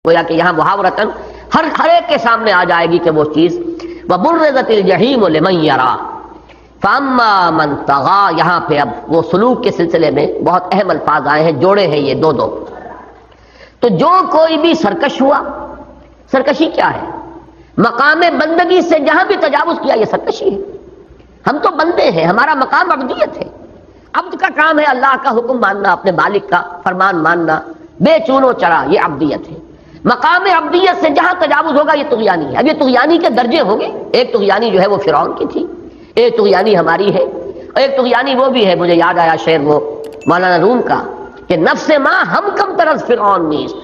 گویا کہ یہاں محاورتاً ہر ایک کے سامنے آ جائے گی کہ وہ چیز وَبُرِّزَتِ الْجَحِيمُ لِمَن يَرَىٰ فَأَمَّا مَن طَغَىٰ۔ یہاں پہ اب وہ سلوک کے سلسلے میں بہت اہم الفاظ آئے ہیں، جوڑے ہیں یہ دو تو جو کوئی بھی سرکش ہوا، سرکشی کیا ہے؟ مقام بندگی سے جہاں بھی تجاوز کیا یہ سرکشی ہے۔ ہم تو بندے ہیں، ہمارا مقام عبدیت ہے، عبد کا کام ہے اللہ کا حکم ماننا، اپنے مالک کا فرمان ماننا، بے چون و چرا، یہ عبدیت ہے۔ مقام عبدیت سے جہاں تجاوز ہوگا یہ طغیانی ہے۔ اب یہ طغیانی کے درجے ہوں گے، ایک طغیانی جو ہے وہ فرعون کی تھی، ایک طغیانی ہماری ہے، اور ایک طغیانی وہ بھی ہے، مجھے یاد آیا شعر وہ مولانا روم کا کہ نفس ماں ہم کم طرز فرعون نیست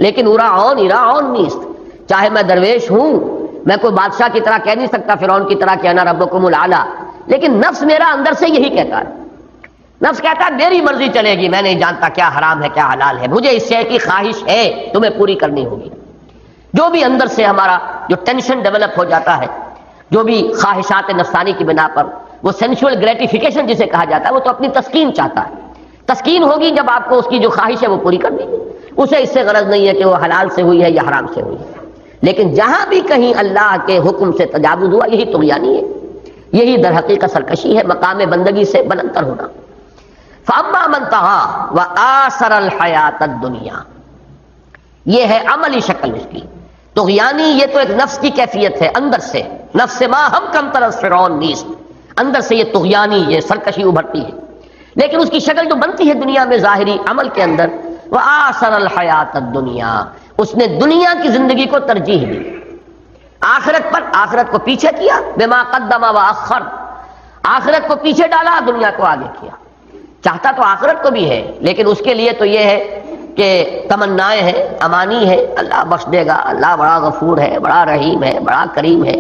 لیکن اراعون نیست۔ چاہے میں درویش ہوں، میں کوئی بادشاہ کی طرح کہہ نہیں سکتا فرعون کی طرح کہ انا ربکم الاعلی، لیکن نفس میرا اندر سے یہی کہتا ہے، نفس کہتا ہے میری مرضی چلے گی، میں نہیں جانتا کیا حرام ہے کیا حلال ہے، مجھے اس شے کی خواہش ہے، تمہیں پوری کرنی ہوگی۔ جو بھی اندر سے ہمارا جو ٹینشن ڈیولپ ہو جاتا ہے، جو بھی خواہشات نفسانی کی بنا پر وہ سینشول گریٹیفیکیشن جسے کہا جاتا ہے، وہ تو اپنی تسکین چاہتا ہے۔ تسکین ہوگی جب آپ کو اس کی جو خواہش ہے وہ پوری کرنی ہے، اسے اس سے غرض نہیں ہے کہ وہ حلال سے ہوئی ہے یا حرام سے ہوئی ہے۔ لیکن جہاں بھی کہیں اللہ کے حکم سے تجاوز ہوا یہی طغیانی ہے، یہی در حقیقت سرکشی ہے، مقام بندگی سے بلندتر ہونا۔ فَأَمَّا مَن طَغَىٰ وَآثَرَ الْحَيَاةَ الدُّنْيَا، یہ ہے عملی شکل اس کی۔ طغیانی یہ تو ایک نفس کی کیفیت ہے، اندر سے نفس ما ہم کم طرز فرعون نیست، اندر سے یہ طغیانی، یہ سرکشی ابھرتی ہے، لیکن اس کی شکل جو بنتی ہے دنیا میں ظاہری عمل کے اندر، وَآثَرَ الْحَيَاةَ الدُّنْيَا، اس نے دنیا کی زندگی کو ترجیح دی، آخرت پر، آخرت کو پیچھے کیا، بما قدم وأخر، آخرت کو پیچھے ڈالا، دنیا کو آگے کیا۔ چاہتا تو آخرت کو بھی ہے، لیکن اس کے لیے تو یہ ہے کہ تمنائیں ہیں، امانی ہے، اللہ بخش دے گا، اللہ بڑا غفور ہے، بڑا رحیم ہے، بڑا کریم ہے۔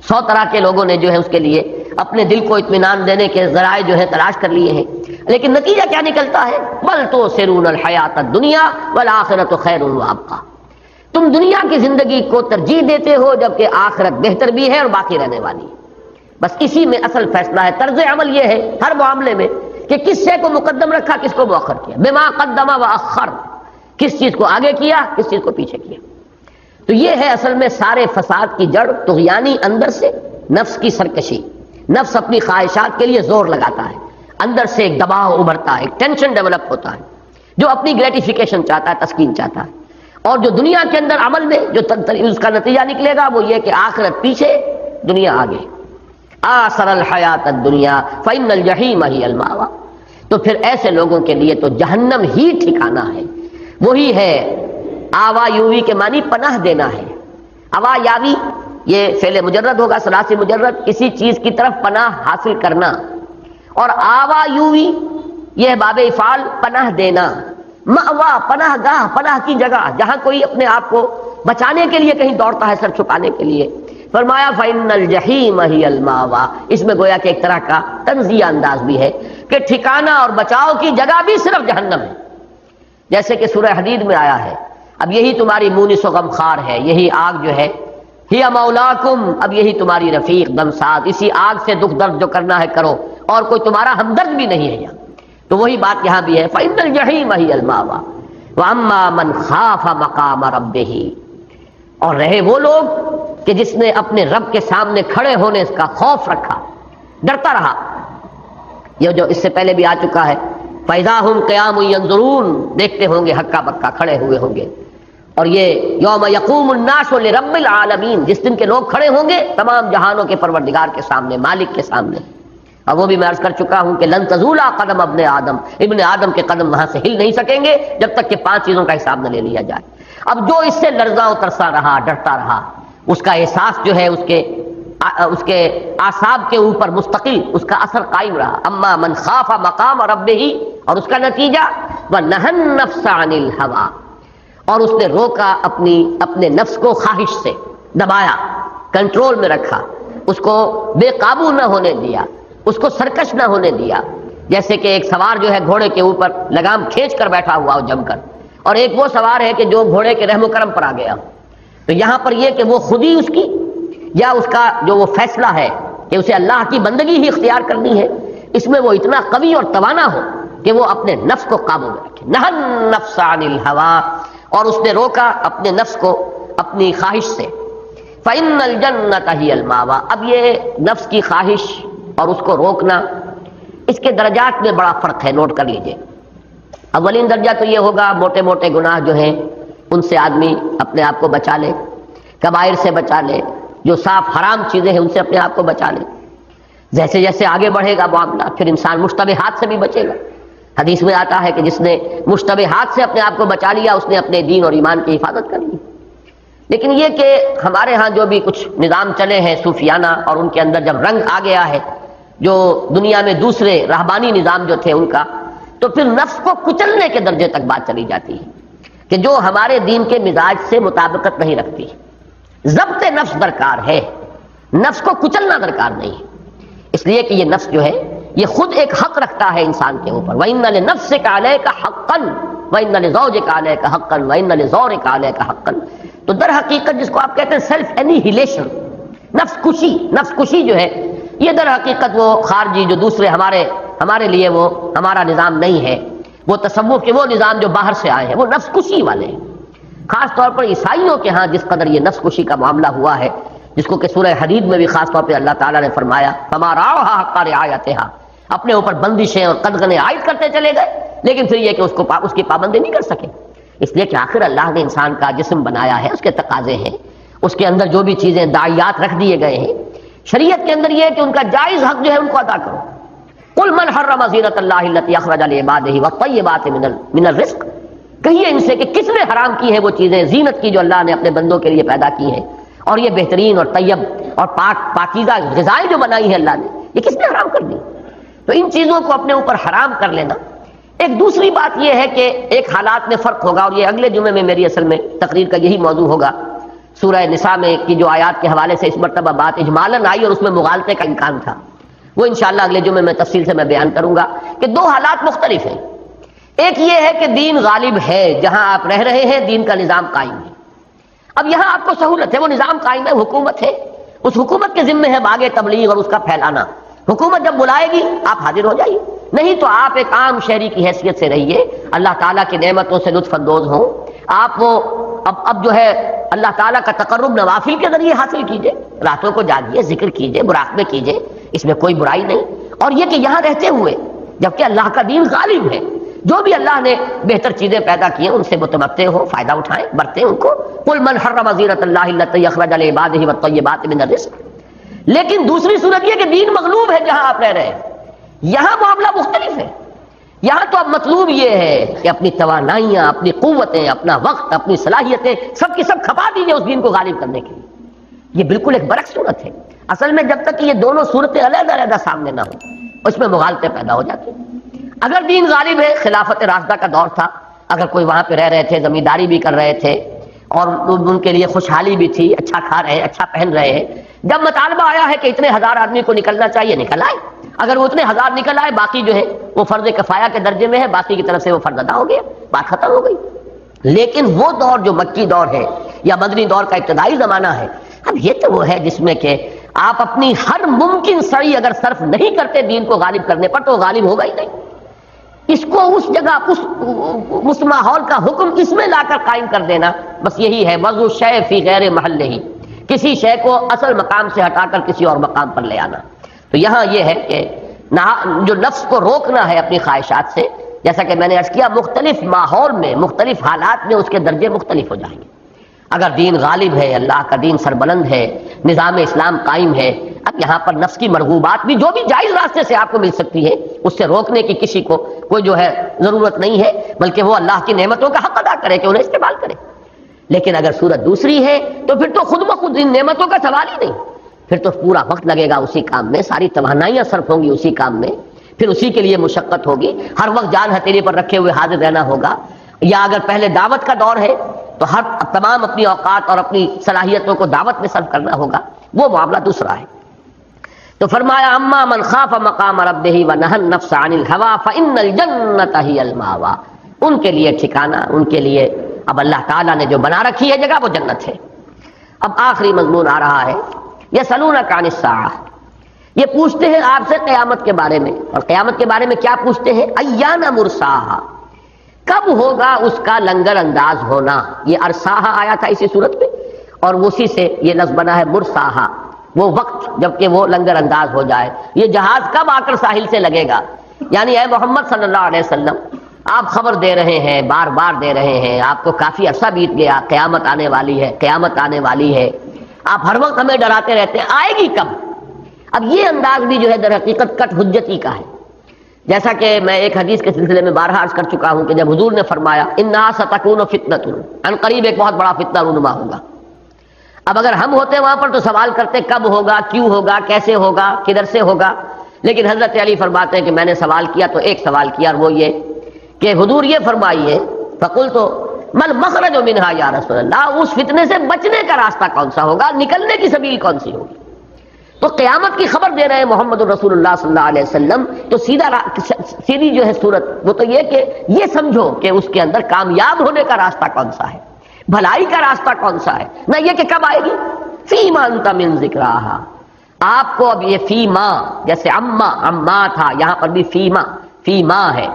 100 طرح کے لوگوں نے جو ہے اس کے لیے اپنے دل کو اطمینان دینے کے ذرائع جو ہے تلاش کر لیے ہیں، لیکن نتیجہ کیا نکلتا ہے؟ بل تؤثرون الحیاۃ الدنیا والآخرۃ خیر وابقیٰ، تم دنیا کی زندگی کو ترجیح دیتے ہو جبکہ آخرت بہتر بھی ہے اور باقی رہنے والی ہے۔ بس اسی میں اصل فیصلہ ہے، طرز عمل یہ ہے ہر معاملے میں کہ کس شے کو مقدم رکھا، کس کو مؤخر کیا، بما قدم واخر، کس چیز کو آگے کیا، کس چیز کو پیچھے کیا۔ تو یہ ہے اصل میں سارے فساد کی جڑ، طغیانی اندر سے نفس کی سرکشی، نفس اپنی خواہشات کے لیے زور لگاتا ہے، اندر سے ایک دباؤ ابھرتا ہے، ایک ٹینشن ڈیولپ ہوتا ہے، جو اپنی گریٹیفیکیشن چاہتا ہے، تسکین چاہتا ہے، اور جو دنیا کے اندر عمل میں جو اس کا نتیجہ نکلے گا وہ یہ کہ آخرت پیچھے، دنیا آگے۔ آثر الحیات الدنیا فإن الجحیم ہی المأویٰ، تو پھر ایسے لوگوں کے لیے تو جہنم ہی ٹھکانہ ہے۔ وہی ہے آوا یووی کے معنی پناہ دینا ہے، آوا یاوی یہ فعل مجرد ہوگا، ثلاثی مجرد، کسی چیز کی طرف پناہ حاصل کرنا، اور آوا یووی یہ باب افعال پناہ دینا، مأوا پناہ گاہ، پناہ کی جگہ، جہاں کوئی اپنے آپ کو بچانے کے لیے کہیں دوڑتا ہے، سر چھپانے کے لیے۔ فرمایا فإن الجحیم ہی المأویٰ، اس میں گویا کہ ایک طرح کا طنزیہ انداز بھی ہے کہ ٹھکانہ اور بچاؤ کی جگہ بھی صرف جہنم ہے، جیسے کہ سورہ حدید میں آیا ہے، اب یہی تمہاری مونس و غمخوار ہے، یہی آگ جو ہے، ہی مولاکم، اب یہی تمہاری رفیق دم ساتھ، اسی آگ سے دکھ درد جو کرنا ہے کرو، اور کوئی تمہارا ہمدرد بھی نہیں ہے یہاں۔ تو وہی بات یہاں بھی ہے، فإن الجحیم ہی المأویٰ وأما من خاف مقام ربہ، اور رہے وہ لوگ کہ جس نے اپنے رب کے سامنے کھڑے ہونے کا خوف رکھا، ڈرتا رہا، یہ جو اس سے پہلے بھی آ چکا ہے، فَإِذَا هُمْ قِيَامٌ يَنظُرُونَ، دیکھتے ہوں گے ہکا بکا کھڑے ہوئے ہوں گے، اور یہ یوم یقوم الناس لرب العالمین، جس دن کے لوگ کھڑے ہوں گے تمام جہانوں کے پروردگار کے سامنے، مالک کے سامنے۔ اور وہ بھی میں عرض کر چکا ہوں کہ لن تزولا قدم ابن آدم کے قدم وہاں سے ہل نہیں سکیں گے جب تک کہ 5 چیزوں کا حساب نہ لے لیا جائے۔ اب جو اس سے لرزاں و ترسا رہا، ڈرتا رہا، اس کا احساس جو ہے اس کے اعصاب کے اوپر مستقل اس کا اثر قائم رہا۔ اما من خاف مقام ربہ، اور اس کا نتیجہ وَنَهَى النَّفْسَ عَنِ الْهَوَىٰ، اور اس نے روکا اپنے نفس کو خواہش سے، دبایا، کنٹرول میں رکھا، اس کو بے قابو نہ ہونے دیا، اس کو سرکش نہ ہونے دیا، جیسے کہ ایک سوار جو ہے گھوڑے کے اوپر لگام کھینچ کر بیٹھا ہوا ہو جم کر، اور ایک وہ سوار ہے کہ جو گھوڑے کے رحم و کرم پر آ گیا۔ تو یہاں پر یہ کہ وہ خود ہی اس کی، یا اس کا جو وہ فیصلہ ہے کہ اسے اللہ کی بندگی ہی اختیار کرنی ہے، اس میں وہ اتنا قوی اور توانا ہو کہ وہ اپنے نفس کو قابو میں رکھے۔ نہى النفس عن الهوى، اور اس نے روکا اپنے نفس کو اپنی خواہش سے. فَإِنَّ الْجَنَّةَ هِيَ الْمَأْوَىٰ. اب یہ نفس کی خواہش اور اس کو روکنا، اس کے درجات میں بڑا فرق ہے، نوٹ کر لیجئے. اولین درجہ تو یہ ہوگا موٹے موٹے گناہ جو ہیں ان سے آدمی اپنے آپ کو بچا لے، کبائر سے بچا لے، جو صاف حرام چیزیں ہیں ان سے اپنے آپ کو بچا لے. جیسے جیسے آگے بڑھے گا معاملہ پھر انسان مشتبہات سے بھی بچے گا. حدیث میں آتا ہے کہ جس نے مشتبہات سے اپنے آپ کو بچا لیا اس نے اپنے دین اور ایمان کی حفاظت کر لی. لیکن یہ کہ ہمارے ہاں جو بھی کچھ نظام چلے ہیں صوفیانہ، اور ان کے اندر جب رنگ آ گیا ہے جو دنیا میں دوسرے رہبانی نظام جو تھے ان کا، تو پھر نفس کو کچلنے کے درجے تک بات چلی جاتی ہے کہ جو ہمارے دین کے مزاج سے مطابقت نہیں رکھتی. ضبط نفس درکار ہے، نفس کو کچلنا درکار نہیں ہے. اس لیے کہ یہ نفس جو ہے یہ خود ایک حق رکھتا ہے انسان کے اوپر. وَإِنَّ لِنَفْسِكَ عَلَيْكَ حَقًّا وَإِنَّ لِزَوْجِكَ عَلَيْكَ حَقًّا وَإِنَّ لِزَوْرِكَ عَلَيْكَ حَقًّا. تو در حقیقت جس کو آپ کہتے ہیں سیلف اینیہیلیشن، نفس کشی جو ہے، یہ در حقیقت وہ خارجی جو دوسرے ہمارے لیے وہ ہمارا نظام نہیں ہے، وہ تصوف کے وہ نظام جو باہر سے آئے ہیں، وہ نفس کشی والے ہیں. خاص طور پر عیسائیوں کے ہاں جس قدر یہ نفس کشی کا معاملہ ہوا ہے، جس کو کہ سورہ حدید میں بھی خاص طور پہ اللہ تعالیٰ نے فرمایا فَمَا رَعَوْهَا حَقَّ رِعَایَتِهَا، اپنے اوپر بندشیں اور قدغنیں عائد کرتے چلے گئے، لیکن پھر یہ کہ اس کی پابندی نہیں کر سکے. اس لیے کہ آخر اللہ نے انسان کا جسم بنایا ہے، اس کے تقاضے ہیں، اس کے اندر جو بھی چیزیں داعیات رکھ دیے گئے ہیں. شریعت کے اندر یہ ہے کہ ان کا جائز حق جو ہے ان کو ادا کرو. قُلْ مَنْ حَرَّمَ زِینَةَ اللَّهِ الَّتِی أَخْرَجَ لِعِبَادِهِ وَالطَّیِّبَاتِ مِنَ الرِّزْقِ. کہیے ان سے کہ کس نے حرام کی ہے وہ چیزیں زینت کی جو اللہ نے اپنے بندوں کے لیے پیدا کی ہیں، اور یہ بہترین اور طیب اور پاکیزہ غذائیں جو بنائی ہیں اللہ نے، یہ کس نے حرام کر دی؟ تو ان چیزوں کو اپنے اوپر حرام کر لینا. ایک دوسری بات یہ ہے کہ ایک حالات میں فرق ہوگا، اور یہ اگلے جمعے میں میری اصل میں تقریر کا یہی موضوع ہوگا. سورہ نساء میں کی جو آیات کے حوالے سے اس مرتبہ بات اجمالاً آئی اور اس میں مغالطے کا امکان تھا، وہ انشاءاللہ اگلے جمعے میں تفصیل سے میں بیان کروں گا کہ دو حالات مختلف ہیں. ایک یہ ہے کہ دین غالب ہے، جہاں آپ رہ رہے ہیں دین کا نظام قائم ہے. اب یہاں آپ کو سہولت ہے، وہ نظام قائم ہے، حکومت ہے، اس حکومت کے ذمے ہے باغ تبلیغ اور اس کا پھیلانا. حکومت جب بلائے گی آپ حاضر ہو جائیے، نہیں تو آپ ایک عام شہری کی حیثیت سے رہیے، اللہ تعالیٰ کی نعمتوں سے لطف اندوز ہوں. آپ وہ اب جو ہے اللہ تعالیٰ کا تقرب نوافل کے ذریعے حاصل کیجئے، راتوں کو جاگیے، ذکر کیجئے، مراقبے کیجئے، اس میں کوئی برائی نہیں. اور یہ کہ یہاں رہتے ہوئے جبکہ اللہ کا دین غالب ہے، جو بھی اللہ نے بہتر چیزیں پیدا کی ہیں ان سے متمتع ہو، فائدہ اٹھائیں، برتیں ان کو. قُلْ مَنْ حَرَّمَ زِینَةَ اللَّهِ الَّتِی أَخْرَجَ لِعِبَادِهِ وَالطَّیِّبَاتِ مِنَ الرِّزْقِ. لیکن دوسری صورت یہ کہ دین مغلوب ہے جہاں آپ رہ رہے ہیں، یہاں معاملہ مختلف ہے. یہاں تو اب مطلوب یہ ہے کہ اپنی توانائیاں، اپنی قوتیں، اپنا وقت، اپنی صلاحیتیں سب کی سب کھپا دیجیے اس دین کو غالب کرنے کے لیے. یہ بالکل ایک برعکس صورت ہے. اصل میں جب تک یہ دونوں صورتیں علیحدہ علیحدہ سامنے نہ ہوں اس میں مغالطے پیدا ہو جاتے ہیں. اگر دین غالب ہے، خلافت راشدہ کا دور تھا، اگر کوئی وہاں پہ رہ رہے تھے، زمینداری بھی کر رہے تھے اور ان کے لیے خوشحالی بھی تھی، اچھا کھا رہے ہیں، اچھا پہن رہے ہیں. جب مطالبہ آیا ہے کہ اتنے ہزار آدمی کو نکلنا چاہیے، نکل آئے. اگر وہ اتنے ہزار نکل آئے، باقی جو ہے وہ فرض کفایہ کے درجے میں ہے، باقی کی طرف سے وہ فرض ادا ہو گیا، بات ختم ہو گئی. لیکن وہ دور جو مکی دور ہے یا مدنی دور کا ابتدائی زمانہ ہے، اب یہ تو وہ ہے جس میں کہ آپ اپنی ہر ممکن سعی اگر صرف نہیں کرتے دین کو غالب کرنے پر تو وہ غالب ہوگا ہی نہیں. اس کو اس جگہ اس ماحول کا حکم اس میں لا کر قائم کر دینا، بس یہی ہے وضع الشیء فی غیر محلہ، کسی شے کو اصل مقام سے ہٹا کر کسی اور مقام پر لے آنا. تو یہاں یہ ہے کہ جو نفس کو روکنا ہے اپنی خواہشات سے، جیسا کہ میں نے عرض کیا مختلف ماحول میں، مختلف حالات میں اس کے درجے مختلف ہو جائیں گے. اگر دین غالب ہے، اللہ کا دین سربلند ہے، نظام اسلام قائم ہے، اب یہاں پر نفس کی مرغوبات بھی جو بھی جائز راستے سے آپ کو مل سکتی ہے اس سے روکنے کی کسی کو کوئی جو ہے ضرورت نہیں ہے، بلکہ وہ اللہ کی نعمتوں کا حق ادا کرے کہ انہیں استعمال کرے. لیکن اگر صورت دوسری ہے تو پھر تو خود بخود ان نعمتوں کا سوال ہی نہیں، پھر تو پورا وقت لگے گا اسی کام میں، ساری توانائیاں صرف ہوں گی اسی کام میں، پھر اسی کے لیے مشقت ہوگی، ہر وقت جان ہتھیلی پر رکھے ہوئے حاضر رہنا ہوگا. یا اگر پہلے دعوت کا دور ہے تو تمام اپنی اوقات اور اپنی صلاحیتوں کو دعوت میں صرف کرنا ہوگا، وہ معاملہ دوسرا ہے. تو فرمایا اما من خاف مقام ربہ ونہى النفس عن الہوى فإن الجنۃ ہی المأوى. ان کے لیے ٹھکانہ، ان کے لیے اب اللہ تعالیٰ نے جو بنا رکھی ہے جگہ وہ جنت ہے. اب آخری مضمون آ رہا ہے یسألونک عن الساعہ. یہ پوچھتے ہیں آپ سے قیامت کے بارے میں، اور قیامت کے بارے میں کیا پوچھتے ہیں؟ ایان مرساہا، کب ہوگا اس کا لنگر انداز ہونا. یہ ارساہا آیا تھا اسی صورت میں، اور اسی سے یہ لفظ بنا ہے مرساہا، وہ وقت جب کہ وہ لنگر انداز ہو جائے. یہ جہاز کب آ کر ساحل سے لگے گا؟ یعنی اے محمد صلی اللہ علیہ وسلم، آپ خبر دے رہے ہیں، بار بار دے رہے ہیں، آپ کو کافی عرصہ بیت گیا، قیامت آنے والی ہے، قیامت آنے والی ہے، آپ ہر وقت ہمیں ڈراتے رہتے ہیں، آئے گی کب؟ اب یہ انداز بھی جو ہے در حقیقت کٹ حجتی کا ہے. جیسا کہ میں ایک حدیث کے سلسلے میں بارہا عرض کر چکا ہوں کہ جب حضور نے فرمایا انہا ستکون فتنۃ، ان قریب ایک بہت بڑا فتنہ رونما ہوگا. اب اگر ہم ہوتے وہاں پر تو سوال کرتے کب ہوگا، کیوں ہوگا، کیسے ہوگا، کدھر سے ہوگا. لیکن حضرت علی فرماتے ہیں کہ میں نے سوال کیا تو ایک سوال کیا، اور وہ یہ کہ حضور یہ فرمائیے فقلت مل مخرج منہا یا رسول اللہ، اس فتنے سے بچنے کا راستہ کون سا ہوگا، نکلنے کی سبیل کون سی ہوگی. تو قیامت کی خبر دے رہے ہیں محمد رسول اللہ صلی اللہ علیہ وسلم، تو سیدھی جو ہے صورت وہ تو یہ کہ یہ سمجھو کہ اس کے اندر کامیاب ہونے کا راستہ کون سا ہے، بھلائی کا راستہ کون سا ہے، نہ یہ کہ کب آئے گی. فیما انت من ذکراہا، آپ کو اب یہ فیما، جیسے اما تھا، یہاں پر بھی فیما ہے.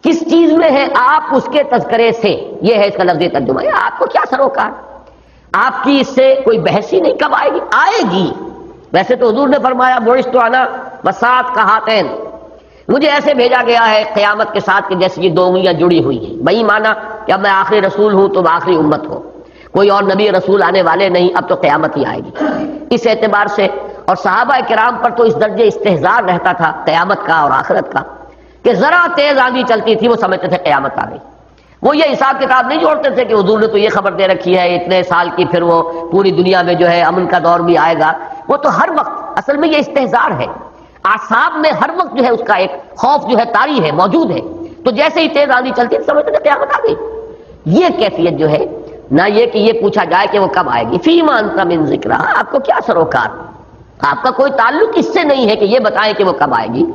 کس چیز میں ہے؟ آپ اس کے تذکرے سے، یہ ہے اس کا لفظی ترجمہ. آپ کو کیا سروکار، آپ کی اس سے کوئی بحث ہی نہیں. کب آئے گی؟ آئے گی. ویسے تو حضور نے فرمایا بعثت انا وساعۃ کہاتین، مجھے ایسے بھیجا گیا ہے قیامت کے ساتھ کہ جیسے یہ دو انگلیاں جڑی ہوئی ہیں. بھائی مانا کہ اب میں آخری رسول ہوں تو آخری امت ہو، کوئی اور نبی رسول آنے والے نہیں، اب تو قیامت ہی آئے گی. اس اعتبار سے اور صحابہ کرام پر تو اس درجے استحضار رہتا تھا قیامت کا اور آخرت کا کہ ذرا تیز آندھی چلتی تھی وہ سمجھتے تھے قیامت آ گئی. وہ یہ حساب کتاب نہیں جوڑتے تھے کہ حضور نے تو یہ خبر دے رکھی ہے اتنے سال کی، پھر وہ پوری دنیا میں جو ہے امن کا دور بھی آئے گا. وہ تو ہر وقت، اصل میں یہ استحضار ہے، اعصاب میں ہر وقت جو ہے اس کا ایک خوف جو ہے طاری ہے، موجود ہے. تو جیسے ہی تیز آندھی چلتی ہے سمجھتے تھے قیامت آ گئی. یہ کیفیت جو ہے، نہ یہ کہ یہ پوچھا جائے کہ وہ کب آئے گی. فیما انت من ذکرہ، آپ کو کیا سروکار، آپ کا کوئی تعلق اس سے نہیں ہے کہ یہ بتائیں کہ وہ کب آئے گی.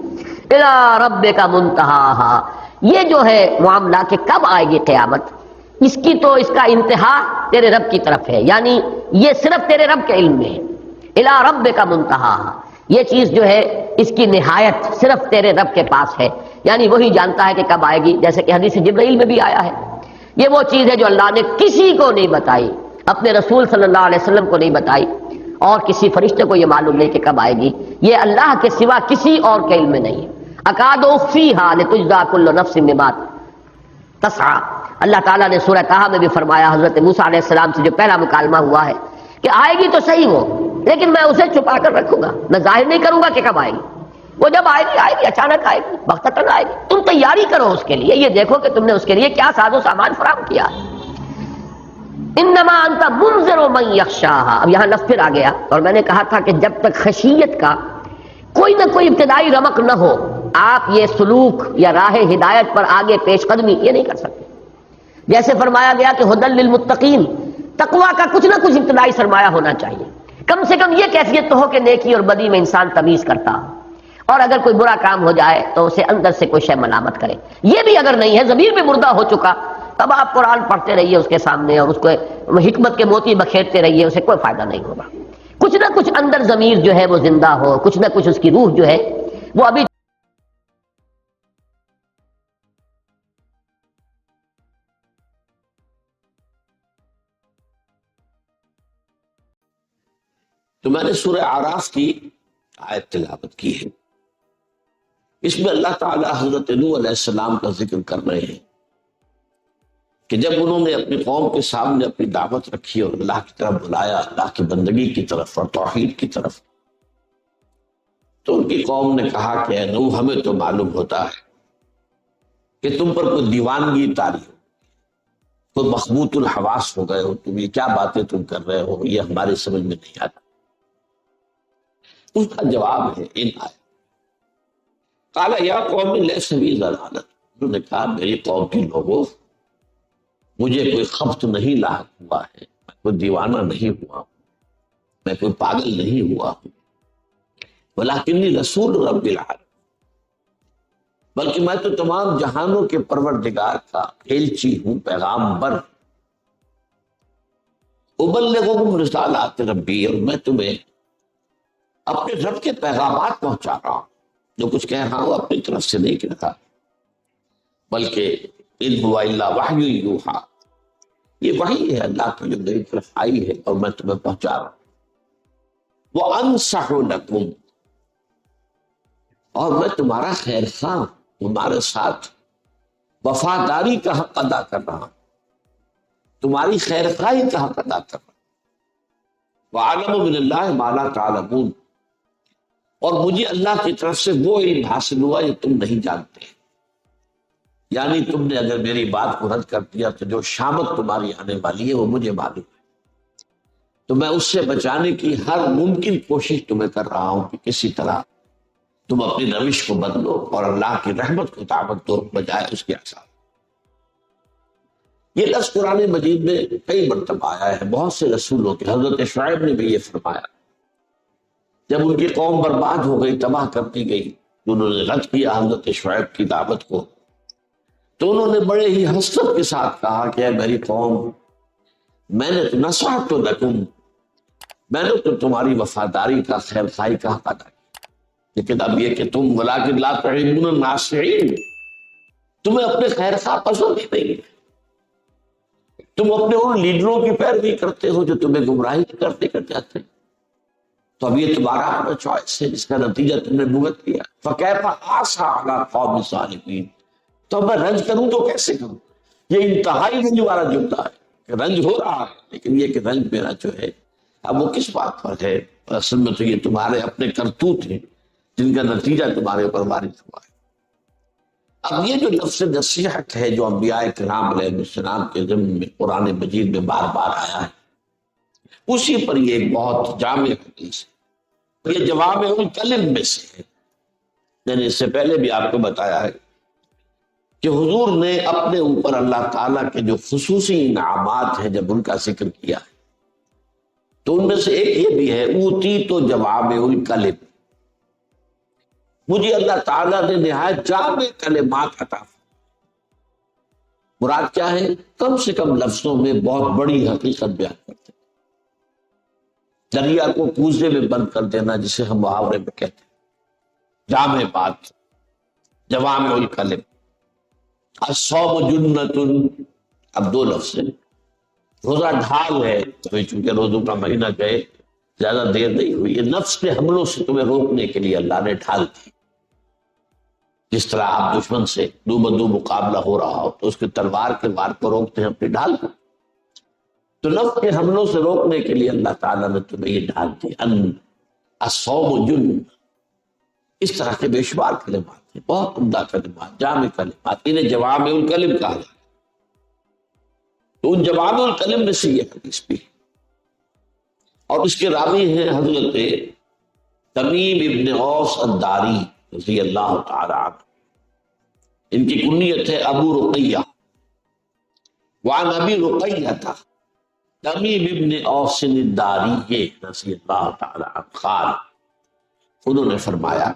الی ربک منتہاہا، یہ جو ہے معاملہ کہ کب آئے گی قیامت، اس کی تو اس کا انتہا تیرے رب کی طرف ہے، یعنی یہ صرف تیرے رب کے علم میں ہے. الی ربک منتہاہا، یہ چیز جو ہے اس کی نہایت صرف تیرے رب کے پاس ہے، یعنی وہی جانتا ہے کہ کب آئے گی. جیسے کہ حدیث جبرائیل میں بھی آیا ہے، یہ وہ چیز ہے جو اللہ نے کسی کو نہیں بتائی، اپنے رسول صلی اللہ علیہ وسلم کو نہیں بتائی، اور کسی فرشتے کو یہ معلوم نہیں کہ کب آئے گی. یہ اللہ کے سوا کسی اور کے علم میں نہیں ہے. اکاد اخفیہا لتجزا کل نفس بما تسعی، اللہ تعالیٰ نے سورہ طٰہٰ میں بھی فرمایا حضرت موسیٰ علیہ السلام سے جو پہلا مکالمہ ہوا ہے کہ آئے گی تو صحیح وہ، لیکن میں اسے چھپا کر رکھوں گا، میں ظاہر نہیں کروں گا کہ کب آئے گی. وہ جب آئے گی اچانک آئے گی، بغتتاً آئے گی. تم تیاری کرو اس کے لیے، یہ دیکھو کہ تم نے اس کے لیے کیا ساز و سامان فراہم کیا. انما انت منذر من یخشاہا، اب یہاں لفظ پھر آ گیا، اور میں نے کہا تھا کہ جب تک خشیت کا کوئی نہ کوئی ابتدائی رمق نہ ہو، آپ یہ سلوک یا راہ ہدایت پر آگے پیش قدمی یہ نہیں کر سکتے. جیسے فرمایا گیا کہ ہدی للمتقین، تقویٰ کا کچھ نہ کچھ ابتدائی سرمایہ ہونا چاہیے، کم سے کم یہ کیفیت تو ہو کہ نیکی اور بدی میں انسان تمیز کرتا ہو، اور اگر کوئی برا کام ہو جائے تو اسے اندر سے کوئی شے ملامت کرے. یہ بھی اگر نہیں ہے، ضمیر بھی مردہ ہو چکا، تب آپ قرآن پڑھتے رہیے اس کے سامنے اور اس کو حکمت کے موتی بکھیرتے رہیے، اسے کوئی فائدہ نہیں ہوگا. کچھ نہ کچھ اندر ضمیر جو ہے وہ زندہ ہو، کچھ نہ کچھ اس کی روح جو ہے وہ ابھی. تو میں نے سورہ اعراف کی آیت تلاوت کی ہے. اس میں اللہ تعالیٰ حضرت نوح علیہ السلام کا ذکر کر رہے ہیں کہ جب انہوں نے اپنی قوم کے سامنے اپنی دعوت رکھی اور اللہ کی طرف بلایا، اللہ کی بندگی کی طرف اور توحید کی طرف، تو ان کی قوم نے کہا کہ اے نوح، ہمیں تو معلوم ہوتا ہے کہ تم پر کوئی دیوانگی طاری ہو، کوئی مخبوط الحواس ہو گئے ہو، تم یہ کیا باتیں تم کر رہے ہو، یہ ہماری سمجھ میں نہیں آتا. اس کا جواب ہے ان آیت. قال یا قوم لیس بی ضلالۃ، انہوں نے کہا میری قوم کے لوگوں، مجھے کوئی خبط نہیں لاحق ہوا ہے، میں کوئی دیوانہ نہیں ہوا ہوں، میں کوئی پاگل نہیں ہوا ہوں، ولکنی رسول رب العالمین، بلکہ میں تو تمام جہانوں کے پروردگار کا ایلچی ہوں، پیغامبر. ابلغکم رسالات ربی، اور میں تمہیں اپنے رب کے پیغامات پہنچا رہا ہوں. جو کچھ کہہ رہا ہوں اپنی طرف سے نہیں کہہ رہا، بلکہ ان هو الا وحی یوحی، یہ وحی ہے اللہ کی جو میری طرف آئی ہے اور میں تمہیں پہنچا رہا ہوں۔ وانصح لکم، اور میں تمہارا خیر خواہ، تمہارے ساتھ وفاداری کا حق ادا کر رہا ہوں، تمہاری خیر خواہی کا حق ادا کر رہا ہوں۔ وَأَعْلَمُ مِنَ اللَّهِ مَا لَا تَعْلَمُونَ، اور مجھے اللہ کی طرف سے وہ علم حاصل ہوا جو تم نہیں جانتے، یعنی تم نے اگر میری بات کو رد کر دیا تو جو شامت تمہاری آنے والی ہے وہ مجھے معلوم ہے، تو میں اس سے بچانے کی ہر ممکن کوشش تمہیں کر رہا ہوں کہ کسی طرح تم اپنی روش کو بدلو اور اللہ کی رحمت کو دعوت دو بجائے اس کے آثار۔ یہ لفظ قرآن مجید میں کئی مرتبہ آیا ہے بہت سے رسولوں کے، حضرت شعیب نے بھی یہ فرمایا جب ان کی قوم برباد ہو گئی، تباہ کر دی گئی، انہوں نے رد کیا حضرت شعیب کی دعوت کو، تو انہوں نے بڑے ہی حسرت کے ساتھ کہا کہ اے میری قوم، میں نے تو نصحت تو لکم، میں نے تو تمہاری وفاداری کا خیر خواہی کا حق ادا کیا، لیکن اب یہ کہ تم ولکن لا تحبون الناصحین، تمہیں اپنے خیر خواہ پسند ہی نہیں ہے، تم اپنے ان لیڈروں کی پیروی کرتے ہو جو تمہیں گمراہی کرتے کرتے آتے ہیں، تو اب یہ تمہارا اپنا چوائس ہے جس کا نتیجہ تم نے بھگت لیا۔ فکیف آسیٰ علی قوم صالحین، تو اب میں رنج کروں تو کیسے کروں؟ یہ انتہائی رنج والا جملہ ہے کہ رنج ہو رہا ہے، لیکن یہ کہ رنج میرا جو ہے اب وہ کس بات پر ہے؟ اصل میں تو یہ تمہارے اپنے کرتوت ہیں جن کا نتیجہ تمہارے اوپر وارد ہوا ہے۔ اب یہ جو لفظ نصیحت ہے جو انبیاء کرام علیہ السلام کے ضمن میں قرآن مجید میں بار بار آیا ہے، اسی پر یہ ایک بہت جامع حدیث ہے، یہ جوامع الکلم میں سے ہے۔ میں نے اس سے پہلے بھی آپ کو بتایا ہے کہ حضور نے اپنے اوپر اللہ تعالیٰ کے جو خصوصی انعامات ہیں جب ان کا ذکر کیا ہے تو ان میں سے ایک یہ بھی ہے اوتیت جوامع الکلم، مجھے اللہ تعالیٰ نے نہایت جامع کلمات عطا فرمائے۔ مراد کیا ہے؟ کم سے کم لفظوں میں بہت بڑی حقیقت بیان کرتے ہیں، دریا کو کوزے میں بند کر دینا جسے ہم محاورے میں کہتے ہیں، جامع بات، جوامع الکلم۔ الصوم جنۃ، اب دو لفظ ہیں، روزہ ڈھال ہے، تو چونکہ روزوں کا مہینہ گئے زیادہ دیر نہیں ہوئی، یہ نفس کے حملوں سے تمہیں روکنے کے لیے اللہ نے ڈھال دی، جس طرح آپ دشمن سے دو بدو مقابلہ ہو رہا ہو تو اس کے تلوار کے وار کو روکتے ہیں اپنی ڈھال کو، تو نفس کے حملوں سے روکنے کے لیے اللہ تعالیٰ نے تمہیں یہ ڈھال دی۔ الصوم جنۃ، اس طرح کے بے شمار کلمات ہیں، بہت عمدہ کلمات، جامع کلمات، انہیں جوامع الکلم کہا جاتا ہے۔ تو ان جوامع الکلم میں سے یہ حدیث بھی، اور اس کے راوی ہیں حضرت تمیم ابن اوس الداری رضی اللہ تعالی عنہ، ان کی کنیت ہے ابو رقیہ، وعن ابی رقیہ تمیم ابن اوس الداری رضی اللہ تعالی عنہ قال، انہوں نے فرمایا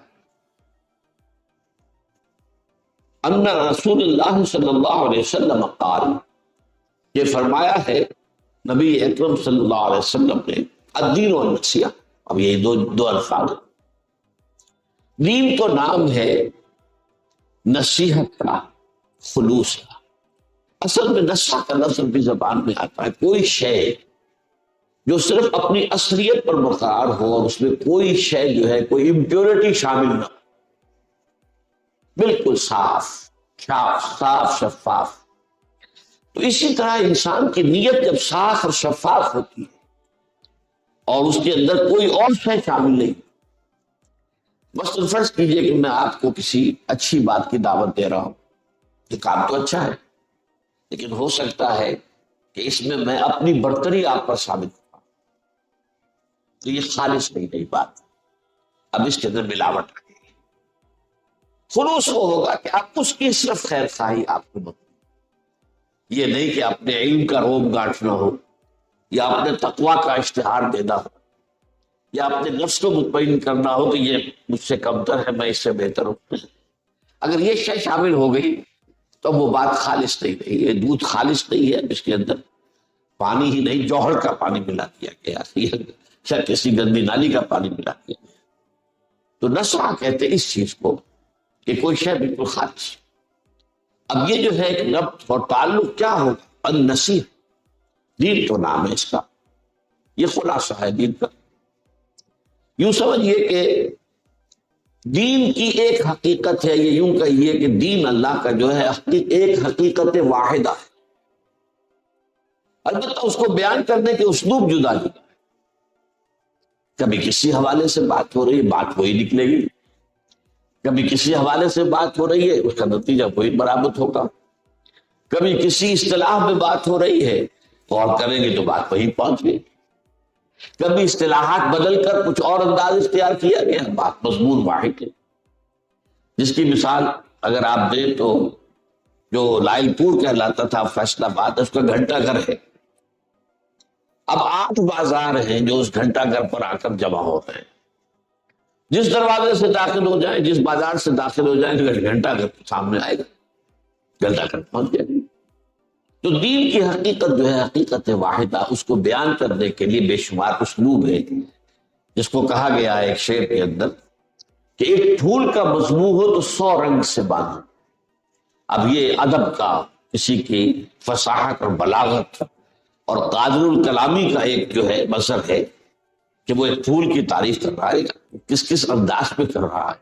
ان رسول اللہ صلی اللہ علیہ وسلم قال، یہ فرمایا ہے نبی اکرم صلی اللہ علیہ وسلم نے، الدین والنصیحہ، اب یہ دو الفاظ، دین تو نام ہے نصیحت کا، خلوص کا، اصل میں نصیحہ کا لفظ بھی زبان میں آتا ہے کوئی شے جو صرف اپنی اصلیت پر برقرار ہو اور اس میں کوئی شے جو ہے کوئی امپیورٹی شامل نہ ہو، بالکل صاف شفاف۔ تو اسی طرح انسان کی نیت جب صاف اور شفاف ہوتی ہے اور اس کے اندر کوئی اور شے شامل نہیں، مثلا فرض کیجئے کہ میں آپ کو کسی اچھی بات کی دعوت دے رہا ہوں، یہ کام تو اچھا ہے، لیکن ہو سکتا ہے کہ اس میں میں اپنی برتری آپ پر ثابت کروں، تو یہ خالص نہیں رہی بات، اب اس کے اندر ملاوٹ آ گئی۔ خلوص وہ ہوگا کہ آپ اس کی صرف خیر خواہی آپ کو بتائیں، یہ نہیں کہ اپنے علم کا روب گاٹنا ہو، یا اپنے تقوی کا اشتہار دینا ہو، یا اپنے نفس کو مطمئن کرنا ہو کہ یہ مجھ سے کمتر ہے، میں اس سے بہتر ہوں۔ اگر یہ شے شامل ہو گئی تو وہ بات خالص نہیں رہی، یہ دودھ خالص نہیں ہے، اس کے اندر پانی ہی نہیں جوہر کا پانی ملا دیا گیا، یا کسی گندی نالی کا پانی ملا دیا گیا۔ تو نصیحہ کہتے اس چیز کو کہ کوئی شے بالکل خالص۔ اب یہ جو ہے ایک ربط اور تعلق کیا ہوگا؟ النصیحہ، دین تو نام ہے اس کا، یہ خلاصہ ہے دین کا۔ یوں سمجھیے کہ دین کی ایک حقیقت ہے، یہ یوں کہیے کہ دین اللہ کا جو ہے ایک حقیقت واحدہ ہے، البتہ اس کو بیان کرنے کے اسلوب جدا جدا ہے۔ کبھی کسی حوالے سے بات ہو رہی ہے، بات وہی نکلے گی، کبھی کسی حوالے سے بات ہو رہی ہے، اس کا نتیجہ وہی برآمد ہوگا، کبھی کسی اصطلاح میں بات ہو رہی ہے، غور کریں گے تو بات وہی پہنچ گئی، کبھی اصطلاحات بدل کر کچھ اور انداز اختیار کیا گیا، بات مضمون واحد ہے۔ جس کی مثال اگر آپ دیں تو جو لائل پور کہلاتا تھا فیصلہ آباد، اس کا گھنٹہ گھر ہے، اب 8 بازار ہیں جو اس گھنٹہ گھر پر آ کر جمع ہو رہے ہیں، جس دروازے سے داخل ہو جائیں، جس بازار سے داخل ہو جائیں، گھنٹہ گھر سامنے آئے گا، گھنٹہ گھر پہنچ جائے گا۔ تو دین کی حقیقت جو ہے حقیقت واحدہ، اس کو بیان کرنے کے لیے بے شمار اسلوب ہے، جس کو کہا گیا ہے ایک شعر کے اندر کہ ایک پھول کا مضمون ہو تو 100 رنگ سے باندھو۔ اب یہ ادب کا، کسی کی فصاحت اور بلاغت اور قادر الکلامی کا ایک جو ہے مظہر ہے کہ وہ ایک پھول کی تعریف کر رہا ہے، کس کس انداز پہ کر رہا ہے،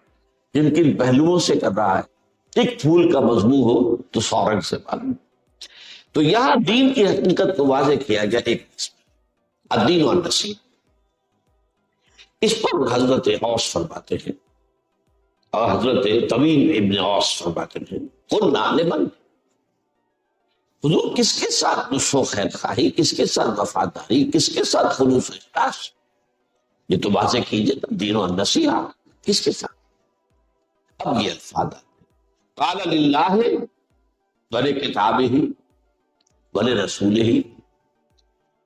کن کن پہلوؤں سے کر رہا ہے۔ ایک پھول کا مضمون ہو تو 100 رنگ سے باندھو۔ تو یہاں دین کی حقیقت کو واضح کیا گیا ایک الدین والنصیحہ۔ اس پر حضرت اوس فرماتے ہیں، اور حضرت طویل ابن اوس فرماتے ہیں، قلنا لمن، حضور کس کے ساتھ نصح و خیر خواہی، کس کے ساتھ وفاداری، کس کے ساتھ خلوص و اخلاص، یہ تو واضح کیجئے، دین و نصیحہ کس کے ساتھ؟ اب یہ الفاظ قال للہ ولکتابہ ولرسولہ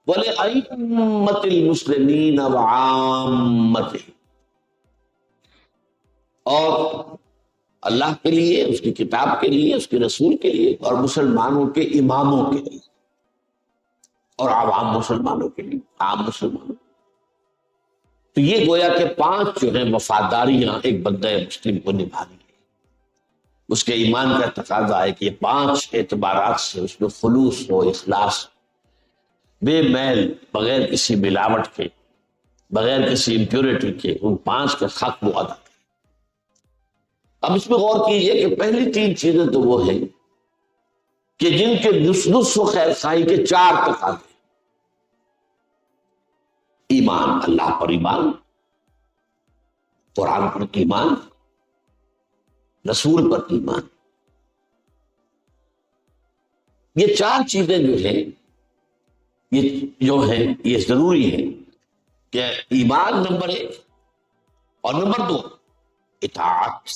ولأئمۃ المسلمین وعامتہ، اور اللہ کے لیے، اس کی کتاب کے لیے، اس کے رسول کے لیے، اور مسلمانوں کے اماموں کے لیے، اور عوام مسلمانوں کے لیے، عام مسلمانوں۔ تو یہ گویا کہ 5 جو ہیں وفاداریاں ایک بندہ مسلم کو نبھانی ہے۔ اس کے ایمان کا تقاضا ہے کہ یہ 5 اعتبارات سے اس میں خلوص و اخلاص، بے میل، بغیر کسی ملاوٹ کے، بغیر کسی امپیورٹی کے، ان 5 کا حق وہ ادا کرے۔ اب اس میں غور کیجئے کہ پہلی 3 چیزیں تو وہ ہیں کہ جن کے نصح و خیر خواہی کے 4 تقاضے: ایمان، اللہ پر ایمان، قرآن پر ایمان، رسول پر ایمان۔ یہ 4 چیزیں جو ہیں، یہ ضروری ہے کہ ایمان نمبر 1، اور نمبر 2 اطاعت،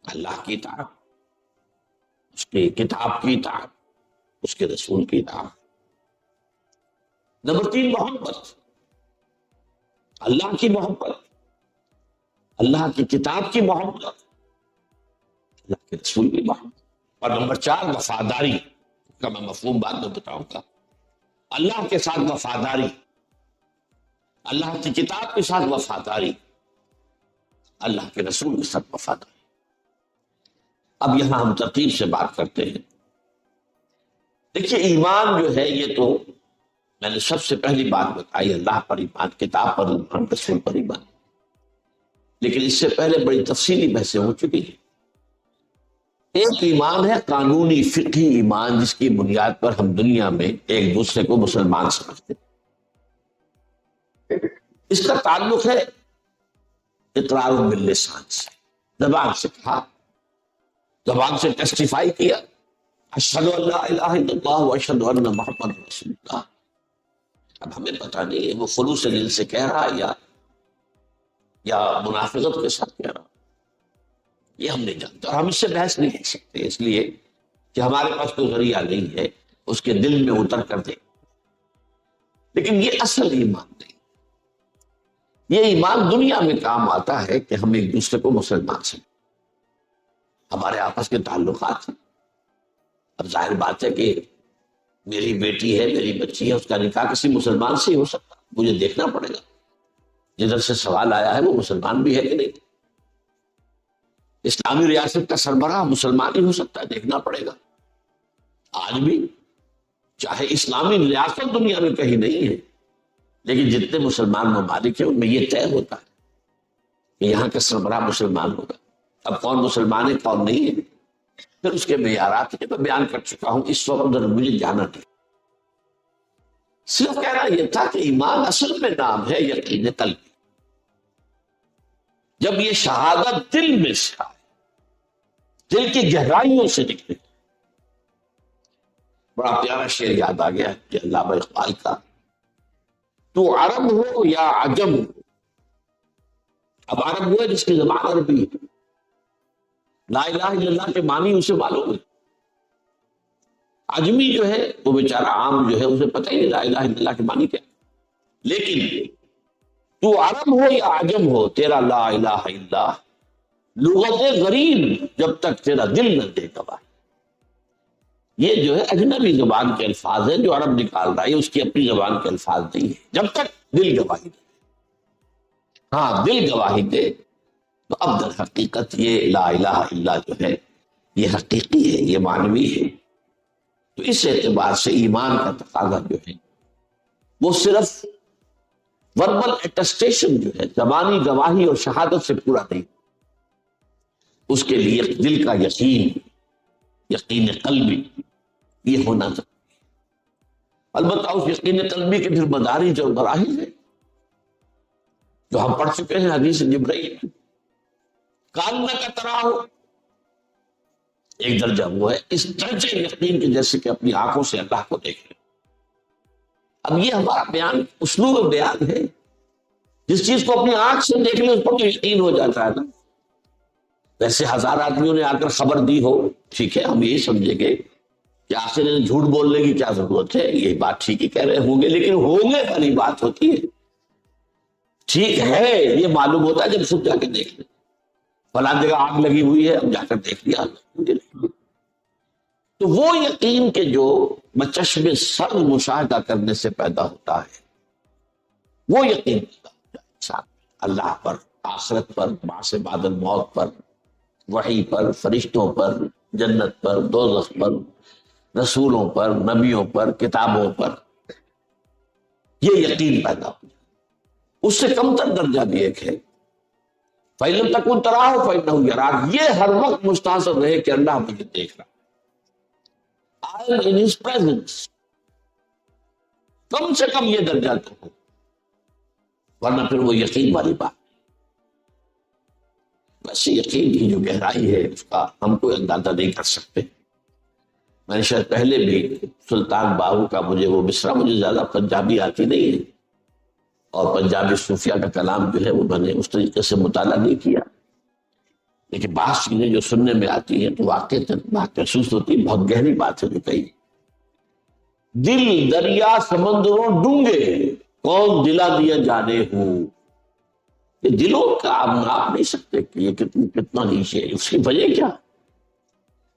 اللہ کی اطاعت، اس کی کتاب کی اطاعت، اس کے رسول کی اطاعت۔ نمبر 3 محبت، اللہ کی محبت، اللہ کی کتاب کی محبت، اللہ کے رسول کی محبت۔ اور نمبر 4 وفاداری، کا میں مفہوم بعد میں بتاؤں گا۔ اللہ کے ساتھ وفاداری، اللہ کی کتاب کے ساتھ وفاداری، اللہ کے رسول کے ساتھ وفاداری۔ اب یہاں ہم ترتیب سے بات کرتے ہیں۔ دیکھیے ایمان جو ہے، یہ تو میں نے سب سے پہلی بات بتائی، اللہ پر ایمان، کتاب پر ایمان، رسول پر ایمان، لیکن اس سے پہلے بڑی تفصیلی بحثیں ہو چکی ہیں۔ ایک ایمان ہے قانونی فقہی ایمان، جس کی بنیاد پر ہم دنیا میں ایک دوسرے کو مسلمان سمجھتے ہیں۔ اس کا تعلق ہے اقرار باللسان سے، زبان سے کہا، زبان سے ٹیسٹیفائی کیا، اشہد ان لا الہ الا اللہ واشہد ان محمد رسول اللہ۔ اب ہمیں پتہ نہیں ہے وہ خلوص دل سے کہہ رہا ہے یا منافقت کے ساتھ کہہ رہا، یہ ہم نہیں جانتے، اور ہم اس سے بحث نہیں کر سکتے، اس لیے کہ ہمارے پاس کوئی ذریعہ نہیں ہے اس کے دل میں اتر کر دے۔ لیکن یہ اصل ایمان نہیں، یہ ایمان دنیا میں کام آتا ہے کہ ہم ایک دوسرے کو مسلمان سمجھیں، ہمارے آپس کے تعلقات ہیں۔ اب ظاہر بات ہے کہ میری بیٹی ہے، میری بچی ہے، اس کا نکاح کسی مسلمان سے ہی ہو سکتا، مجھے دیکھنا پڑے گا جدھر سے سوال آیا ہے وہ مسلمان بھی ہے کہ نہیں۔ اسلامی ریاست کا سربراہ مسلمان ہی ہو سکتا ہے، دیکھنا پڑے گا۔ آج بھی چاہے اسلامی ریاست دنیا میں کہیں نہیں ہے، لیکن جتنے مسلمان ممالک ہیں ان میں یہ طے ہوتا ہے کہ یہاں کا سربراہ مسلمان ہوگا۔ اب کون مسلمان ہے کون نہیں ہے، پھر اس کے معیارات کے میں بیان کر چکا ہوں، اس وقت ادھر مجھے جانا نہیں۔ صرف کہنا یہ تھا کہ ایمان اصل میں نام ہے یقین قلبی۔ جب یہ شہادت دل میں سے آئے، دل کی گہرائیوں سے نکلے، بڑا پیارا شعر یاد آ گیا کہ علامہ اقبال کا، تو عرب ہو یا عجم ہو۔ اب عرب ہوا جس کی زبان عربی ہے، لا الہ الا اللہ کے معنی اسے معلوم ہے۔ عجمی جو ہے وہ بیچارہ عام جو ہے اسے پتہ ہی نہیں لا الہ الا اللہ کے معنی کیا، لیکن تو عرب ہو یا عجم ہو، تیرا لا الہ الا لغت غریب جب تک تیرا دل نہ دے گواہ۔ یہ جو ہے اجنبی زبان کے الفاظ ہیں جو عرب نکال رہا ہے، اس کی اپنی زبان کے الفاظ نہیں ہے، جب تک دل گواہی دے۔ ہاں دل گواہی دے تو اب در حقیقت یہ لا الہ الا جو ہے یہ حقیقی ہے، یہ معنوی ہے۔ تو اس اعتبار سے ایمان کا تقاضا جو ہے وہ صرف وربل اٹسٹیشن جو ہے، زبانی گواہی اور شہادت سے پورا نہیں، اس کے لیے دل کا یقین، یقین قلبی یہ ہونا چاہیے۔ البتہ اس یقین قلبی کے پھر مدارج اور مراحل ہیں جو ہم پڑھ چکے ہیں حدیث جبرائیل، کانک تراہ، ایک درجہ وہ ہے اس درجے یقین کے جیسے کہ اپنی آنکھوں سے اللہ کو دیکھیں۔ اب یہ ہمارا بیان اسلوب بیان ہے، جس چیز کو اپنی آنکھ سے دیکھ لیں اس پر تو یقین ہو جاتا ہے نا۔ ویسے 1000 آدمیوں نے آ کر خبر دی ہو، ٹھیک ہے، ہم یہی سمجھیں گے کہ آخر انہیں جھوٹ بولنے کی کیا ضرورت ہے، یہ بات ٹھیک ہی کہہ رہے ہوں گے، لیکن ہونے والی بات ہوتی ہے، ٹھیک ہے یہ معلوم ہوتا ہے جب خود جا کے دیکھ لیں، فلاں جگہ آگ لگی ہوئی ہے، اب جا کر دیکھ لیا۔ تو وہ یقین کے جو بچشم سر مشاہدہ کرنے سے پیدا ہوتا ہے، وہ یقین پیدا ہوتا ہے انسان اللہ پر، آخرت پر، بعث بعد الموت پر، وحی پر، فرشتوں پر، جنت پر، دوزخ پر، رسولوں پر، نبیوں پر، کتابوں پر، یہ یقین پیدا ہوتا ہے۔ اس سے کم تر درجہ بھی ایک ہے، فَإِلَّمْ تَكُنْ تَرَاهُ فَإِنَّهُ يَرَاكَ، یہ ہر وقت مستحضر رہے کہ اللہ مجھے دیکھ رہا، I am in his presence، کم سے کم یہ درجہ تو ہو، ورنہ پھر وہ یقین والی بات۔ ویسے یقین کی جو گہرائی ہے اس کا ہم کوئی اندازہ نہیں کر سکتے۔ میں نے شاید پہلے بھی سلطان باہو کا مجھے وہ مصرع، مجھے زیادہ پنجابی آتی نہیں ہے، اور پنجابی صوفیہ کا کلام جو ہے وہ میں نے اس طریقے سے مطالعہ نہیں کیا، لیکن بعض چیزیں جو سننے میں آتی ہیں تو واقعی بات محسوس ہوتی ہے، بہت گہری بات ہے جو کہی۔ دل دریا سمندروں ڈونگے، کون دلا دیا جانے ہوں، یہ دلوں کا آپ ناپ نہیں سکتے کہ یہ کتنا نیچے ہے، اس کی وجہ کیا؟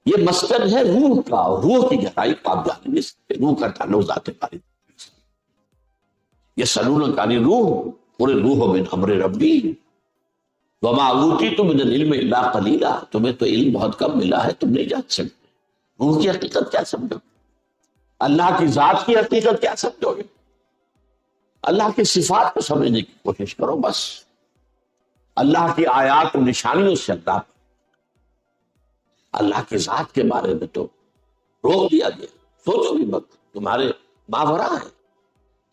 یہ مسکن ہے روح کا، اور روح کی گہرائی کو آپ جان نہیں سکتے، روح کا تعلق ذات باری۔ یہ سلون کانی روح، پورے روح من امر ربی، وما اوتیتم من العلم الا قلیلا، تمہیں تو علم بہت کم ملا ہے، تم نہیں جان سکتے۔ روح کی حقیقت کیا سمجھو گے؟ اللہ کی ذات کی حقیقت کیا سمجھو گے؟ اللہ کی صفات کو سمجھنے کی کوشش کرو بس۔ اللہ کی آیات و نشانیوں سے اللہ کی ذات کے بارے میں تو روک دیا گیا، سوچو بھی مت، تمہارے ماورا ہے،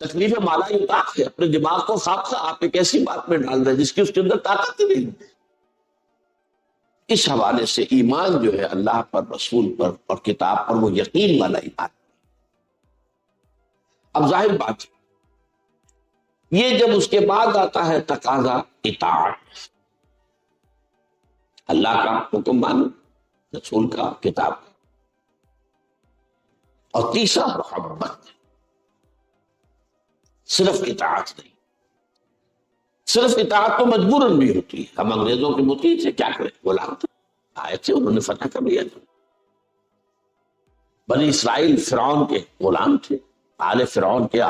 تکلیف مالا یطاق ہے، اپنے دماغ کو خاصا آپ ایک ایسی بات میں ڈال رہے جس کی اس کے اندر طاقت ہی نہیں۔ اس حوالے سے ایمان جو ہے اللہ پر، رسول پر اور کتاب پر، وہ یقین والا ایمان۔ اب ظاہر بات یہ جب اس کے بعد آتا ہے تقاضا اطاعت، اللہ کا حکم مانو، رسول کا، کتاب کا، اور تیسرا محبت، صرف اطاعت نہیں، صرف اطاعت تو مجبوراً بھی ہوتی ہے۔ ہم انگریزوں کے مطیع سے کیا کریں، غلام تھے، آئے تھے، انہوں نے فتح کر لیا تھا۔ بنی اسرائیل فرعون کے غلام تھے، آل فرعون کے،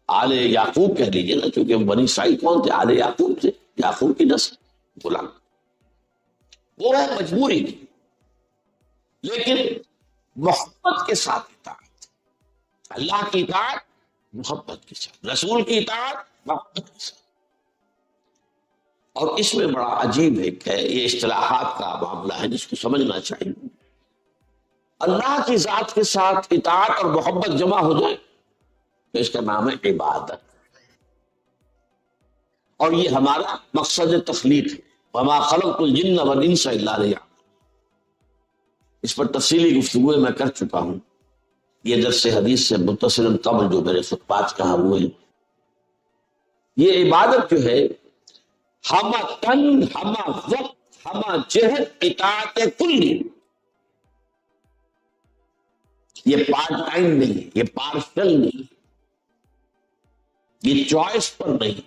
آل یعقوب کہہ لیجیے نا، کیونکہ بنی اسرائیل کون تھے؟ آل یعقوب تھے، یعقوب کی نسل، غلام۔ وہ ہے مجبوری نہیں، لیکن محبت کے ساتھ اطاعت، اللہ کی اطاعت محبت کے ساتھ، رسول کی اطاعت محبت کے ساتھ۔ اور اس میں بڑا عجیب ہے، یہ اصطلاحات کا معاملہ ہے جس کو سمجھنا چاہیے۔ اللہ کی ذات کے ساتھ اطاعت اور محبت جمع ہو جائے تو اس کا نام ہے عبادت، اور یہ ہمارا مقصد تخلیق ہے، وما خلقت الجن والانس الا ليعبدون۔ اس پر تفصیلی گفتگو میں کر چکا ہوں، یہ درس حدیث سے متصل قبل جو میرے خطبات کہا ہوئے ہیں۔ یہ عبادت جو ہے ہمہ تن، ہمہ وقت، ہمہ جہد اطاعت کلی، یہ پارٹ ٹائم نہیں، یہ پارشل نہیں، یہ چوائس پر نہیں،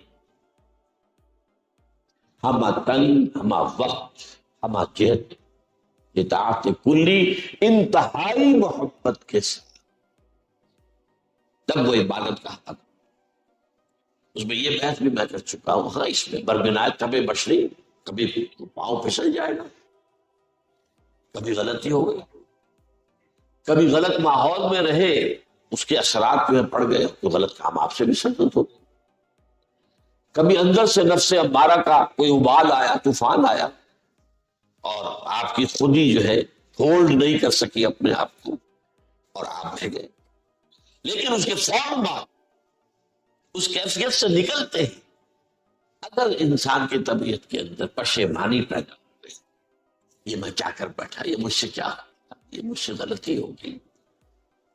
ہمہ تن، ہمہ وقت، ہمہ جہد اطاعت کلی، انتہائی محبت کے ساتھ، تب وہ عبادت کا حق۔ اس میں یہ بحث بھی میں کر چکا ہوں، ہاں اس میں بربنایت طبع بشری، کبھی پاؤں پھسل جائے گا، کبھی غلطی ہو گئی، کبھی غلط ماحول میں رہے، اس کے اثرات جو ہے پڑ گئے تو غلط کام آپ سے بھی سرزد ہو گئے، کبھی اندر سے نفس امارہ کا کوئی ابال آیا، طوفان آیا، اور آپ کی خودی جو ہے ہولڈ نہیں کر سکی اپنے آپ کو اور آپ بہ گئے۔ لیکن اس کے فوراً بعد اس کیفیت سے نکلتے ہیں اگر انسان کی طبیعت کے اندر پشیمانی پیدا ہو گئی، یہ میں کیا کر بیٹھا، یہ مجھ سے کیا، یہ مجھ سے غلطی ہو گئی،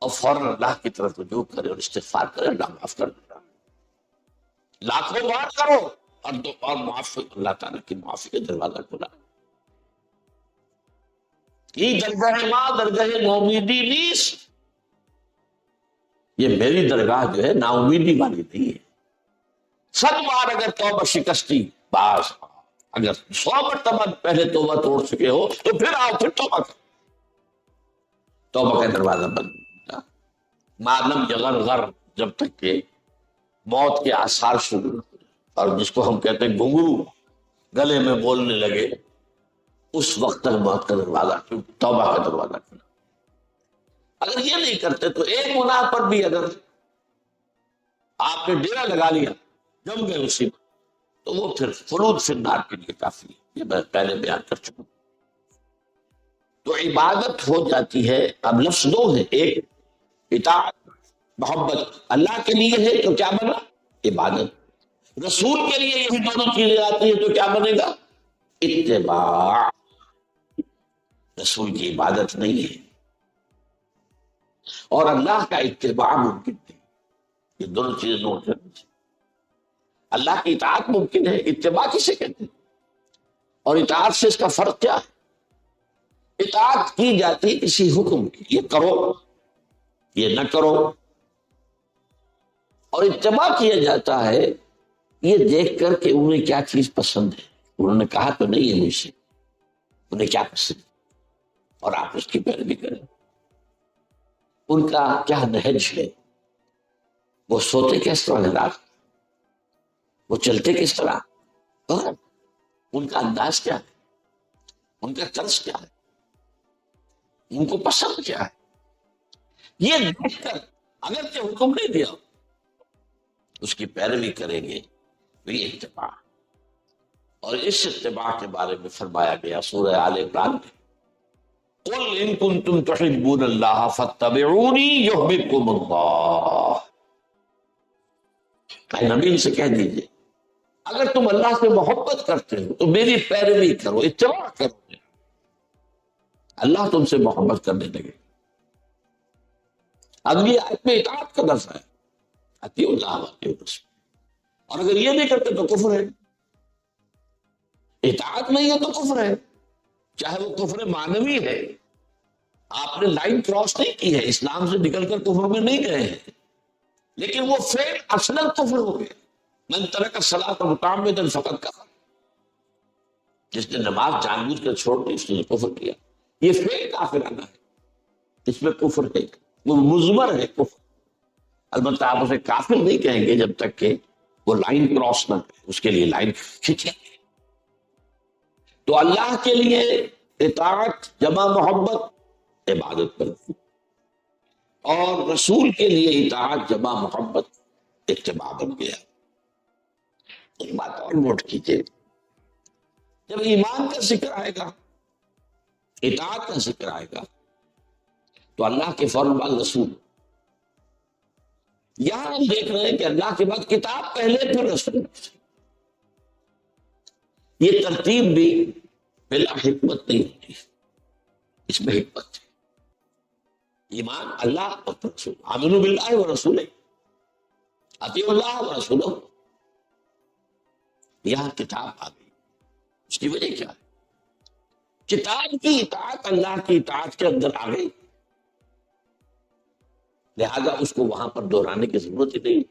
اور فوراً اللہ کی طرف رجوع کرے اور استغفار کرے، اللہ معاف کر دیتا، لاکھوں بار کرو اور معاف، اللہ تعالیٰ کی معافی کا دروازہ کھلا۔ یہ درگاہ ماں درگاہ نومیدی نیست، یہ میری درگاہ جو ہے نا امیدی والی نہیں ہے۔ 100 بار اگر توبہ شکستی، بس اگر 100 مرتبہ پہلے توبہ توڑ چکے ہو تو پھر آؤ، پھر توبہ کرو، توبہ کا دروازہ بند ہوتا، معلوم یغر غر، جب تک کہ موت کے آثار شروع، اور جس کو ہم کہتے ہیں گھنگرو گلے میں بولنے لگے، اس وقت تک موت کا دروازہ، توبہ کا دروازہ کھلا۔ اگر یہ نہیں کرتے تو ایک گناہ پر بھی اگر آپ نے ڈیرا لگا لیا، جم گئے اسی میں، تو وہ پھر خلود فی النار کے لیے کافی ہے، یہ میں پہلے بیان کر چکا ہوں۔ تو عبادت ہو جاتی ہے، اب لفظ دو ہے، ایک اطاعت محبت اللہ کے لیے ہے تو کیا بنا عبادت، رسول کے لیے یہی دونوں چیزیں آتی ہیں تو کیا بنے گا اتباع، رسول کی عبادت نہیں ہے اور اللہ کا اتباع ممکن نہیں، یہ دونوں چیزیں نوٹ کرنی چاہیے۔ اللہ کی اطاعت ممکن ہے، اتباع کسے کہتے ہیں، اور اطاعت سے اس کا فرق کیا ہے؟ اطاعت کی جاتی ہے کسی حکم کی، یہ کرو یہ نہ کرو، اور اتباع کیا جاتا ہے یہ دیکھ کر کہ انہیں کیا چیز پسند ہے، انہوں نے کہا تو نہیں ہے مجھ سے، انہیں کیا پسند ہے اور آپ اس کی پیروی کریں، ان کا کیا نہج ہے، وہ سوتے کس طرح ہے رات، وہ چلتے کس طرح، اور ان کا انداز کیا ہے، ان کا طرز کیا ہے، ان کو پسند کیا ہے، یہ دیکھ کر اگرچہ حکم نہیں دیا اس کی پیروی کریں گے تو یہ اتباع۔ اور اس اتباع کے بارے میں فرمایا گیا سورہ آل عمران میں، قل ان کنتم تحبون اللہ فاتبعونی یحببکم اللہ، اے نبی ان سے کہہ دیجئے اگر تم اللہ سے محبت کرتے ہو تو میری پیروی کرو، اتباع کرو، اللہ تم سے محبت کرنے لگے۔ اگلی آیت میں اطاعت کا لفظ ہے، اطیعوا اللہ واطیعوا الرسول، اور اگر یہ نہیں کرتے تو کفر ہے، اطاعت نہیں ہے تو کفر ہے، چاہے وہ کفر معنوی ہے، آپ نے لائن کراس نہیں کی ہے، اسلام سے نکل کر کفر میں نہیں گئے ہیں، لیکن وہ فعل اصلاً کفر ہو گئے۔ من ترک الصلاۃ متعمدا فقد کفر، جس نے نماز جان بوجھ کر چھوڑ دی اس نے کفر کیا، یہ فعل کافرانہ ہے، اس میں کفر ہے، وہ مضمر ہے کفر، البتہ آپ اسے کافر نہیں کہیں گے جب تک کہ وہ لائن کراس نہ کرے، اس کے لیے لائن کھینچے۔ تو اللہ کے لیے اطاعت جمع محبت عبادت کرتی، اور رسول کے لیے اطاعت جمع محبت اتباع بن گیا۔ ایک بات اور نوٹ کیجیے، جب ایمان کا ذکر آئے گا، اطاعت کا ذکر آئے گا، تو اللہ کے فوراً بعد رسول۔ یہاں ہم دیکھ رہے ہیں کہ اللہ کے بعد کتاب پہلے پھر رسول۔ یہ ترتیب بھی بلا حکمت نہیں ہوتی، اس میں حکمت ہے۔ ایمان اللہ اور رسول، آمنوا باللہ و رسولہ، اطیعوا اللہ و رسولہ۔ یہاں کتاب آ گئی، اس کی وجہ کیا ہے؟ کتاب کی اطاعت اللہ کی اطاعت کے اندر آ گئی، لہذا اس کو وہاں پر دہرانے کی ضرورت ہی نہیں۔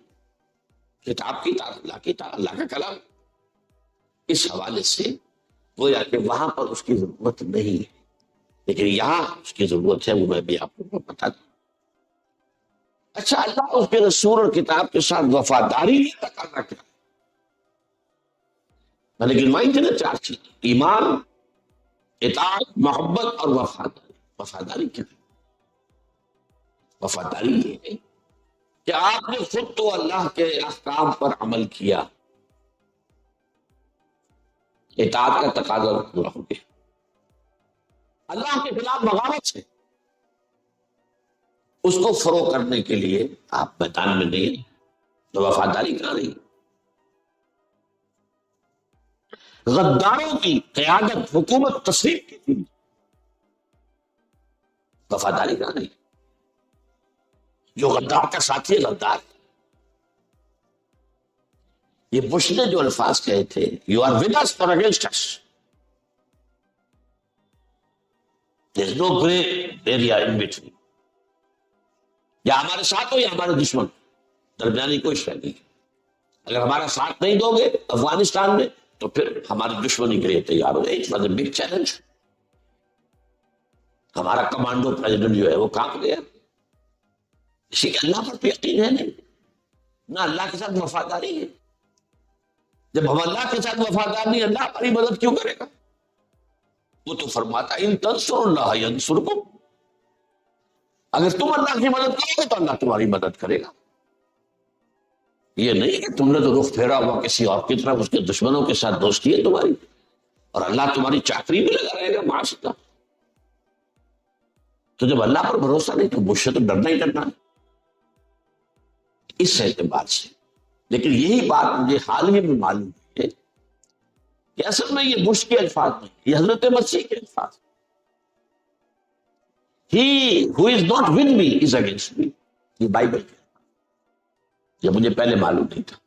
کتاب کی اطاعت اللہ کی اطاعت، اللہ کا کلام، اس حوالے سے گویا کہ وہاں پر اس کی ضرورت نہیں ہے، لیکن یہاں اس کی ضرورت ہے، وہ میں بھی آپ کو بتا دوں۔ اچھا، اللہ اس کے رسول اور کتاب کے ساتھ وفاداری کا تقاضا کیا ہے؟ میں نے گنوائی تھی نا چار چیز، ایمان، اطاعت، محبت اور وفاداری۔ وفاداری کیا ہے؟ وفاداری یہ ہے کہ آپ نے خود تو اللہ کے احکام پر عمل کیا، اطاعت کا تقاضا پورا ہو گیا۔ اللہ کے خلاف بغاوت ہے، اس کو فروغ کرنے کے لیے آپ میدان میں نہیں ہیں، تو وفاداری کہاں رہی؟ غداروں کی قیادت حکومت تسلیم کی تھی، وفاداری کہاں رہی؟ جو غدار کا ساتھی ہے غدار۔ یہ بش نے جو الفاظ کہے تھے، you are with us or against us, there is no grey area in between, یا ہمارے ساتھ ہو یا ہمارے دشمن، درمیانی کوئی شے نہیں۔ اگر ہمارا ساتھ نہیں دو گے افغانستان میں تو پھر ہماری دشمنی کے لیے تیار ہو جائے۔ It was a big challenge. ہمارا کمانڈو پریزیڈنٹ جو ہے وہ کہاں گیا؟ اسی کے اللہ پر یقین ہے نہیں، نہ اللہ کے ساتھ وفاداری ہے۔ جب ہم اللہ کے ساتھ وفادار نہیں، اللہ ہماری مدد کیوں کرے گا؟ وہ تو فرماتا ہے ان تنصروا اللہ ینصرکم، اگر تم اللہ کی مدد کرو گے تو اللہ تمہاری مدد کرے گا۔ یہ نہیں کہ تم نے تو رخ پھیرا ہوا کسی اور کی طرف، اس کے دشمنوں کے ساتھ دوستی ہے تمہاری، اور اللہ تمہاری چاکری میں لگا رہے گا معاذ اللہ۔ تو جب اللہ پر بھروسہ نہیں تو مجھ سے تو ڈرنا ہی ڈرنا ہے، اس اعتبار سے۔ لیکن یہی بات مجھے حال ہی میں معلوم ہے کہ اصل میں یہ بش کے الفاظ نہیں، یہ حضرت مسیح کے الفاظ۔ He who is not with me is against me، یہ بائبل کے، یہ مجھے پہلے معلوم نہیں تھا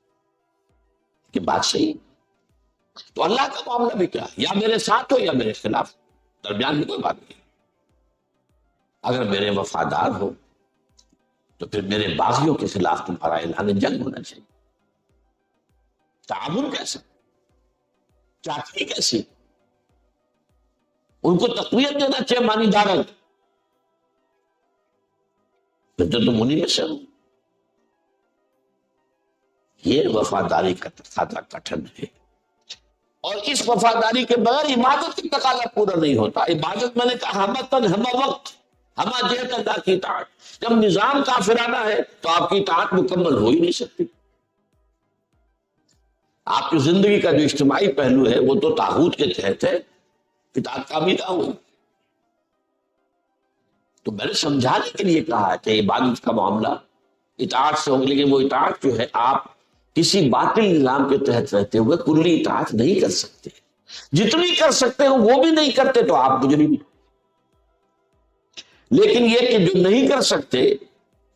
کہ بات صحیح ہے۔ تو اللہ کا معاملہ بھی کیا، یا میرے ساتھ ہو یا میرے خلاف، درمیان میں کوئی بات نہیں۔ اگر میرے وفادار ہو تو پھر میرے باغیوں کے خلاف تمہارا اعلان جنگ ہونا چاہیے۔ تعاون کیسا، چاچی کیسی، ان کو تقویت دینا چاہیے، مانی دارت، پھر تو تم انہیں میں سے ہو۔ یہ وفاداری کا تقاضا کٹھن ہے، اور اس وفاداری کے بغیر عبادت کا تقاضا پورا نہیں ہوتا۔ عبادت میں نے کہا ہمتن ہم وقت ہما جہت اللہ کی اطاعت، جب نظام کافرانہ ہے تو آپ کی اطاعت مکمل ہو ہی نہیں سکتی۔ آپ کی زندگی کا جو اجتماعی پہلو ہے وہ تو طاغوت کے تحت ہے، اطاعت کامیابی ہوئی۔ تو میں نے سمجھانے کے لیے کہا کہ عبادت کا معاملہ اطاعت سے ہوگا، لیکن وہ اطاعت جو ہے آپ کسی باطل نظام کے تحت رہتے ہوئے کلی اطاعت نہیں کر سکتے، جتنی کر سکتے ہو وہ بھی نہیں کرتے تو آپ مجرم۔ لیکن یہ کہ جو نہیں کر سکتے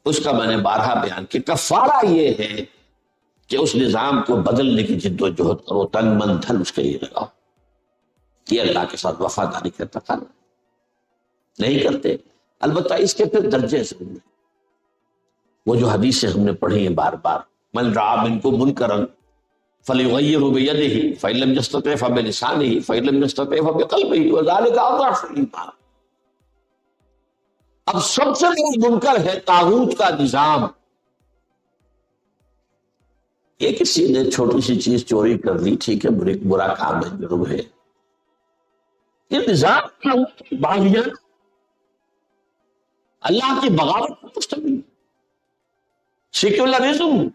اس کا میں نے بارہا بیان کیا، کفارہ یہ ہے کہ اس نظام کو بدلنے کی جد و جہد کرو، تن من دھن اس کے لیے لگاؤ۔ یہ اللہ کے ساتھ وفاداری کا تقاضا، نہیں کرتے۔ البتہ اس کے پھر درجے سے وہ جو حدیثیں ہم نے پڑھی ہیں بار بار، من رعا منکم منکرا فلیغیرہ بیدہ فإن لم یستطع فبلسانہ فإن لم یستطع فبقلبہ وذلک اضعف الایمان۔ اب سب سے بڑا منکر ہے طاغوت کا نظام۔ یہ کسی نے چھوٹی سی چیز چوری کر لی، ٹھیک ہے، برا کام ہے، جرم ہے، یہ نظام کیا ہوا باغیان اللہ کی بغاوت پر مشتمل سیکولرزم.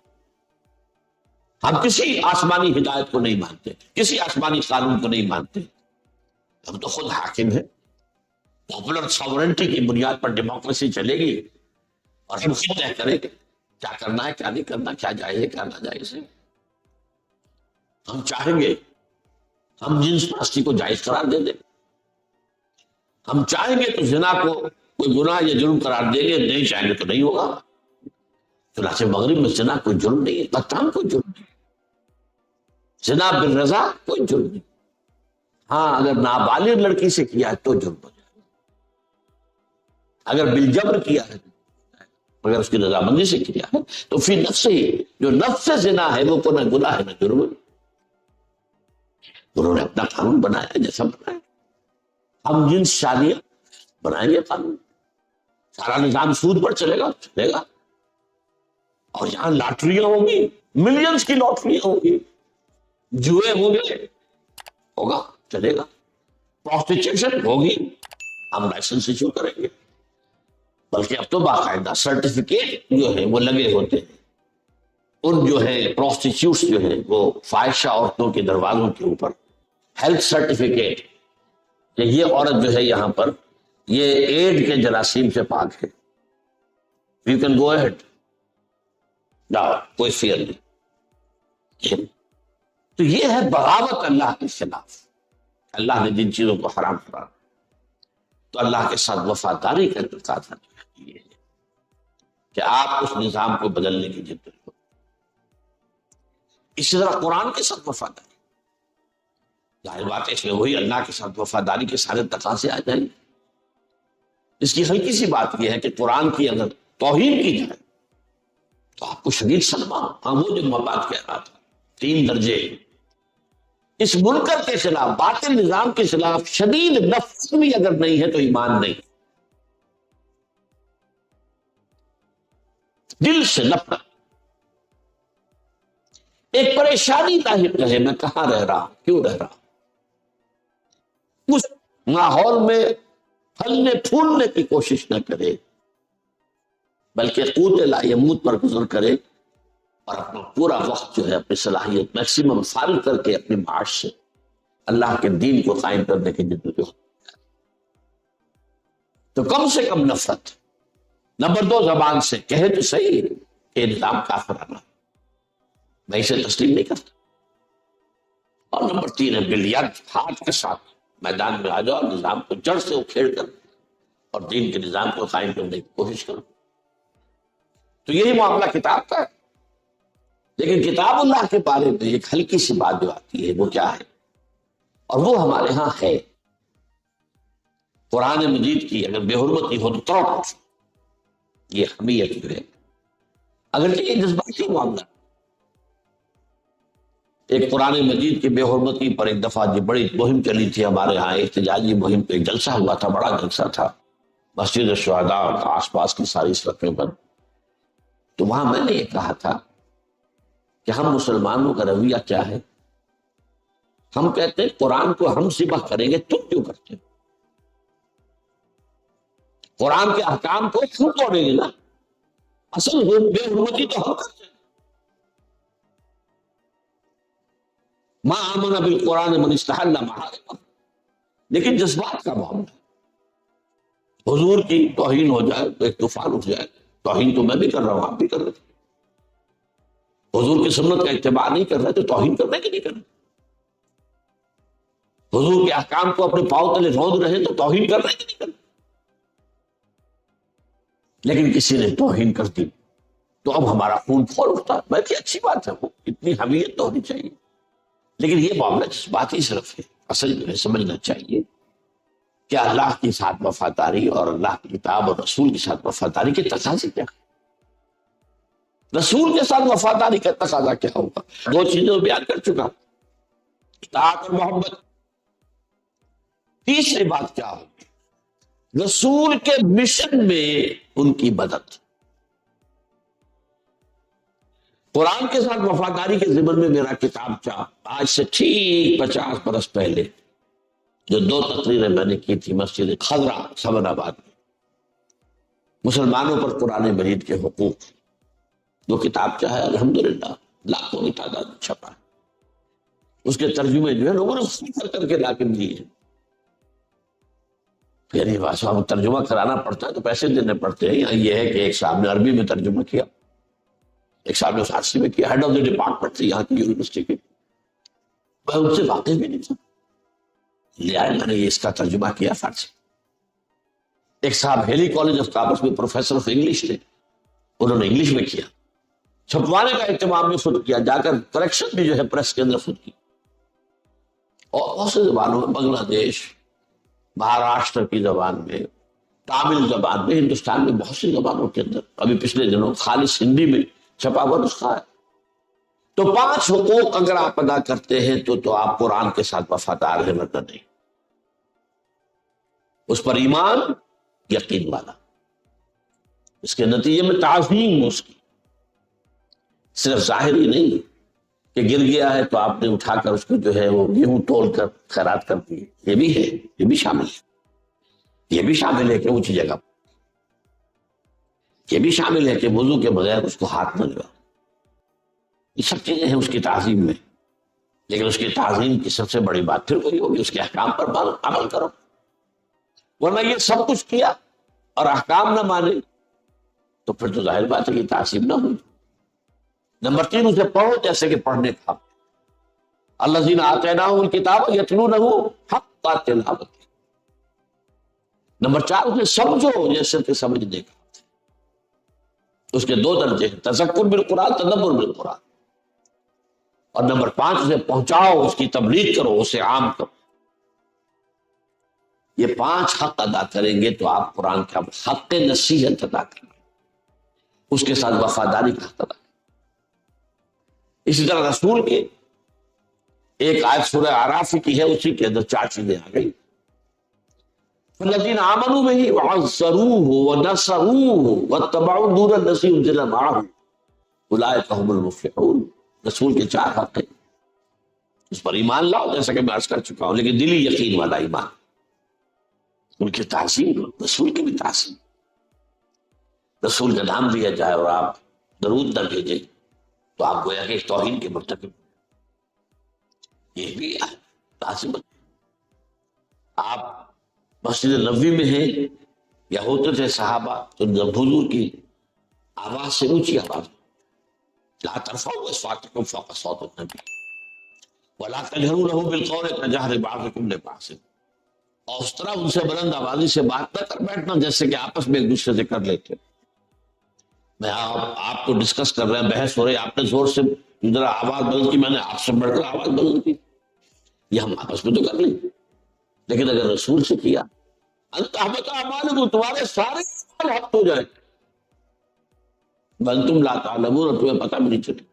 ہم کسی آسمانی ہدایت کو نہیں مانتے, کسی آسمانی قانون کو نہیں مانتے. ہم تو خود حاکم ہیں. پاپولر ساورنٹی کی بنیاد پر ڈیموکریسی چلے گی اور ہم خود طے کریں گے کیا کرنا ہے کیا نہیں کرنا, کیا جائز ہے کیا ناجائز ہے. ہم چاہیں گے ہم جنس پرستی کو جائز قرار دے دیں, ہم چاہیں گے تو زنا کو کوئی گناہ یا جرم قرار دیں گے, نہیں چاہیں گے تو نہیں ہوگا. چنانچہ مغرب میں زنا کوئی جرم نہیں ہے, قتل کوئی جرم نہیں, زنا بالرضا کوئی جرم نہیں. ہاں اگر نابالغ لڑکی سے کیا ہے تو جرم ہو جائے گا, اگر بالجبر کیا ہے, اگر اس کی رضامندی سے کیا ہے تو فی نفس ہی جو نفس سے زنا ہے وہ کو نہ گناہ ہے نہ جرم ہے. انہوں نے اپنا قانون بنایا جیسا بنایا. ہم جنس شادیاں بنائیں گے قانون, سارا نظام سود پر چلے گا چلے گا. اور یہاں لاٹریاں ہوں گی, ملینز کی لاٹریاں ہوں گی, جوئے ہوں گے, ہوگا چلے گا. پروسٹیچیوشن ہوگی, ہم لائسنس ایشو کریں گے. بلکہ اب تو باقاعدہ سرٹیفکیٹ جو ہے وہ لگے ہوتے ہیں ان جو ہے پروسٹیچیوٹس جو ہے وہ فاحشہ عورتوں کے دروازوں کے اوپر ہیلتھ سرٹیفکیٹ کہ یہ عورت جو ہے یہاں پر یہ ایڈ کے جراثیم سے پاک ہے, یو کین گو اہیڈ, کوئی فیئر نہیں. تو یہ ہے بغاوت اللہ کے خلاف. اللہ نے جن چیزوں کو حرام کرا تو اللہ کے ساتھ وفاداری کا تقاضا یہ ہے کہ آپ اس نظام کو بدلنے کی جد کرو. اسی طرح قرآن کے ساتھ وفاداری, ظاہر بات ہے اس میں وہی اللہ کے ساتھ وفاداری کے سارے تقاضے آ جائیں. اس کی ہلکی سی بات یہ ہے کہ قرآن کی اگر توہین کی جائے تو آپ کو شدید صدمہ. ہاں وہ جو میں بات کہہ رہا تھا 3 درجے, اس منکر کے خلاف باطل نظام کے خلاف شدید نفس بھی اگر نہیں ہے تو ایمان نہیں. دل سے نفرت, ایک پریشانی لاحق رہے میں کہاں رہ رہا ہوں, کیوں رہ رہا ہوں, اس ماحول میں پھلنے پھولنے کی کوشش نہ کرے بلکہ قوت لا یموت پر گزر کرے اور اپنا پورا وقت جو ہے اپنی صلاحیت میکسیمم فارغ کر کے اپنے معاش سے اللہ کے دین کو قائم کرنے کی جدوجہد. تو کم سے کم نفرت. نمبر 2 زبان سے کہے تو صحیح کہ نظام کافرانہ, میں اسے تسلیم نہیں کرتا. اور نمبر 3 ہے بالیاد ہاتھ کے ساتھ میدان میں آ جاؤ, نظام کو جڑ سے اکھیڑ کر اور دین کے نظام کو قائم کرنے کی کوشش کرو. تو یہی معاملہ کتاب کا ہے. لیکن کتاب اللہ کے بارے میں ایک ہلکی سی بات جو آتی ہے وہ کیا ہے, اور وہ ہمارے ہاں ہے. قرآن مجید کی اگر بے حرمتی ہو تو تڑپ, یہ حمیت جو ہے اگر یہ جذباتی معاملہ. ایک قرآن مجید کی بے حرمتی پر ایک دفعہ جو بڑی مہم چلی تھی ہمارے ہاں, احتجاجی مہم پہ ایک جلسہ ہوا تھا, بڑا جلسہ تھا مسجد الشہداء اور آس پاس کی ساری سڑکوں پر. تو وہاں میں نے یہ کہا تھا کہ ہم مسلمانوں کا رویہ کیا ہے. ہم کہتے ہیں قرآن کو ہم ذبح کریں گے, تم کیوں کرتے ہو؟ قرآن کے احکام کو کیوں توڑیں گے نا, اصل بے حرمتی تو ہم کرتے ہیں. ما آمن بالقرآن من استحل محارم, لیکن جذبات کا معاملہ. حضور کی توہین ہو جائے تو ایک طوفان اٹھ جائے. توہین تو میں بھی کر رہا ہوں, آپ بھی کر رہے تھے. حضور کی سنت کا اتباع نہیں کر رہے تو توہین کرنے کی نہیں کر رہے. حضور کے احکام کو اپنے پاؤں تلے روند رہے تو توہین کر رہے کی نہیں کر رہے. لیکن کسی نے توہین کر دی تو اب ہمارا خون کھول اٹھتا. بلکہ اچھی بات ہے, وہ اتنی حمیت تو ہونی چاہیے. لیکن یہ معاملہ جذباتی صرف ہے. اصل جو ہے سمجھنا چاہیے کہ اللہ کے ساتھ وفاداری اور اللہ کی کتاب اور رسول کے ساتھ وفاداری کے تقاضے کیا ہے. رسول کے ساتھ وفاداری کا تقاضا کیا ہوگا؟ 2 چیزیں بیان کر چکا, اطاعت اور محبت. تیسری بات کیا ہوگی؟ رسول کے مشن میں ان کی مدد. قرآن کے ساتھ وفاداری کے ضمن میں میرا کتاب چاہ آج سے ٹھیک 50 برس پہلے جو 2 تقریریں میں نے کی تھی مسجد خضرا سمن آباد میں، مسلمانوں پر قرآن مجید کے حقوق، وہ کتاب چاہے الحمدللہ لاکھوں کی تعداد میں چھپا ہے، اس کے ترجمے جو ہے لوگوں نے فکر کر کے لا کے دیے ہیں۔ پھر یہ بات ہم ترجمہ کرانا پڑتا ہے تو پیسے دینے پڑتے ہیں۔ یہاں یہ ہے کہ ایک صاحب نے عربی میں ترجمہ کیا، ایک صاحب نے فارسی میں کیا، ہیڈ آف دی ڈپارٹمنٹ تھے یہاں کی یونیورسٹی کے، میں ان سے واقف بھی نہیں تھا، لے آئے میں نے یہ اس کا ترجمہ کیا فارسی۔ ایک صاحب ہیلی کالج آف کامرس میں پروفیسر آف انگلش تھے، انہوں نے انگلش میں کیا، چھپوانے کا اہتمام بھی خود کیا، جا کر کریکشن بھی جو ہے پریس کے اندر خود کی، اور بہت سی زبانوں میں، بنگلہ دیش، مہاراشٹر کی زبان میں، تامل زبان میں، ہندوستان میں بہت سی زبانوں کے اندر ابھی پچھلے دنوں خالص ہندی میں چھپا ہوا نسخہ ہے۔ تو 5 حقوق اگر آپ ادا کرتے ہیں تو آپ قرآن کے ساتھ وفادار ہیں، ورنہ نہیں۔ اس پر ایمان، یقین والا، اس کے نتیجے میں تعظیم اس کی، صرف ظاہری نہیں کہ گر گیا ہے تو آپ نے اٹھا کر اس کو جو ہے وہ گیہوں تول کر خیرات کر دی، یہ بھی ہے، یہ بھی شامل ہے، یہ بھی شامل ہے کہ اونچی جگہ، یہ بھی شامل ہے کہ وضو کے بغیر اس کو ہاتھ نہ لگا، یہ سب چیزیں ہیں اس کی تعظیم میں۔ لیکن اس کی تعظیم کی سب سے بڑی بات پھر وہی ہوگی، اس کے احکام پر عمل کرو، ورنہ یہ سب کچھ کیا اور احکام نہ مانے تو پھر تو ظاہر بات ہے کہ تعظیم نہ ہوئی۔ نمبر 3، اسے پڑھو جیسے کہ پڑھنے کا، الذین آتیناہم الکتاب یتلونہ حق تلاوتہ۔ نمبر 4، اسے سمجھو جیسے کہ سمجھنے کا۔ اس کے 2 درجے ہیں، تذکر بالقرآن، تدبر بالقرآن۔ اور نمبر 5، اسے پہنچاؤ، اس کی تبلیغ کرو، اسے عام کرو۔ یہ 5 حق ادا کریں گے تو آپ قرآن کا حق نصیحت ادا کریں گے، اس کے ساتھ وفاداری کا حق ادا کریں۔ اسی طرح رسول کے ایک آیت سورہ اعراف کی ہے، اسی کے اندر 4 چیزیں آ گئی، فالذین آمنوا بہ وعزروہ ونصروہ واتبعوا النور الذی انزل معہ اولئک هم المفلحون۔ رسول کے 4 حق ہیں، اس پر ایمان لاؤ جیسا کہ میں عرض کر چکا ہوں، لیکن دلی یقین والا ایمان، ان کی تعظیم، رسول کی بھی تعظیم، رسول کا نام لیا جائے اور آپ درود نہ بھیجیں تو آپ گویا کہ ایک توہین کے مرتکب، یہ بھی تعظیم۔ آپ مسجد نبوی میں ہیں یا ہوتے تھے صحابہ تو حضور کی آواز سے اونچی آواز، لا ترفعوا اصواتکم فوق صوت النبی ولا تجہروا له بالقول کجہر بعضکم لبعض، اور اس طرح ان سے بلند آوازی سے بات نہ کر بیٹھنا جیسے کہ آپس میں ایک دوسرے سے کر لیتے۔ میں آپ کو ڈسکس کر رہے ہیں، بحث ہو رہی ہے، آپ نے زور سے ذرا آواز بلند کی، میں نے آپ سے بڑھ کر آواز بلند کی، یہ ہم آپس میں تو کر لیں، لیکن اگر رسول سے کیا انتحبط اعمالکم، تمہارے سارے اعمال حق ہو جائیں، وانتم لا تعلمون، اور تمہیں پتہ بھی نہیں چلے۔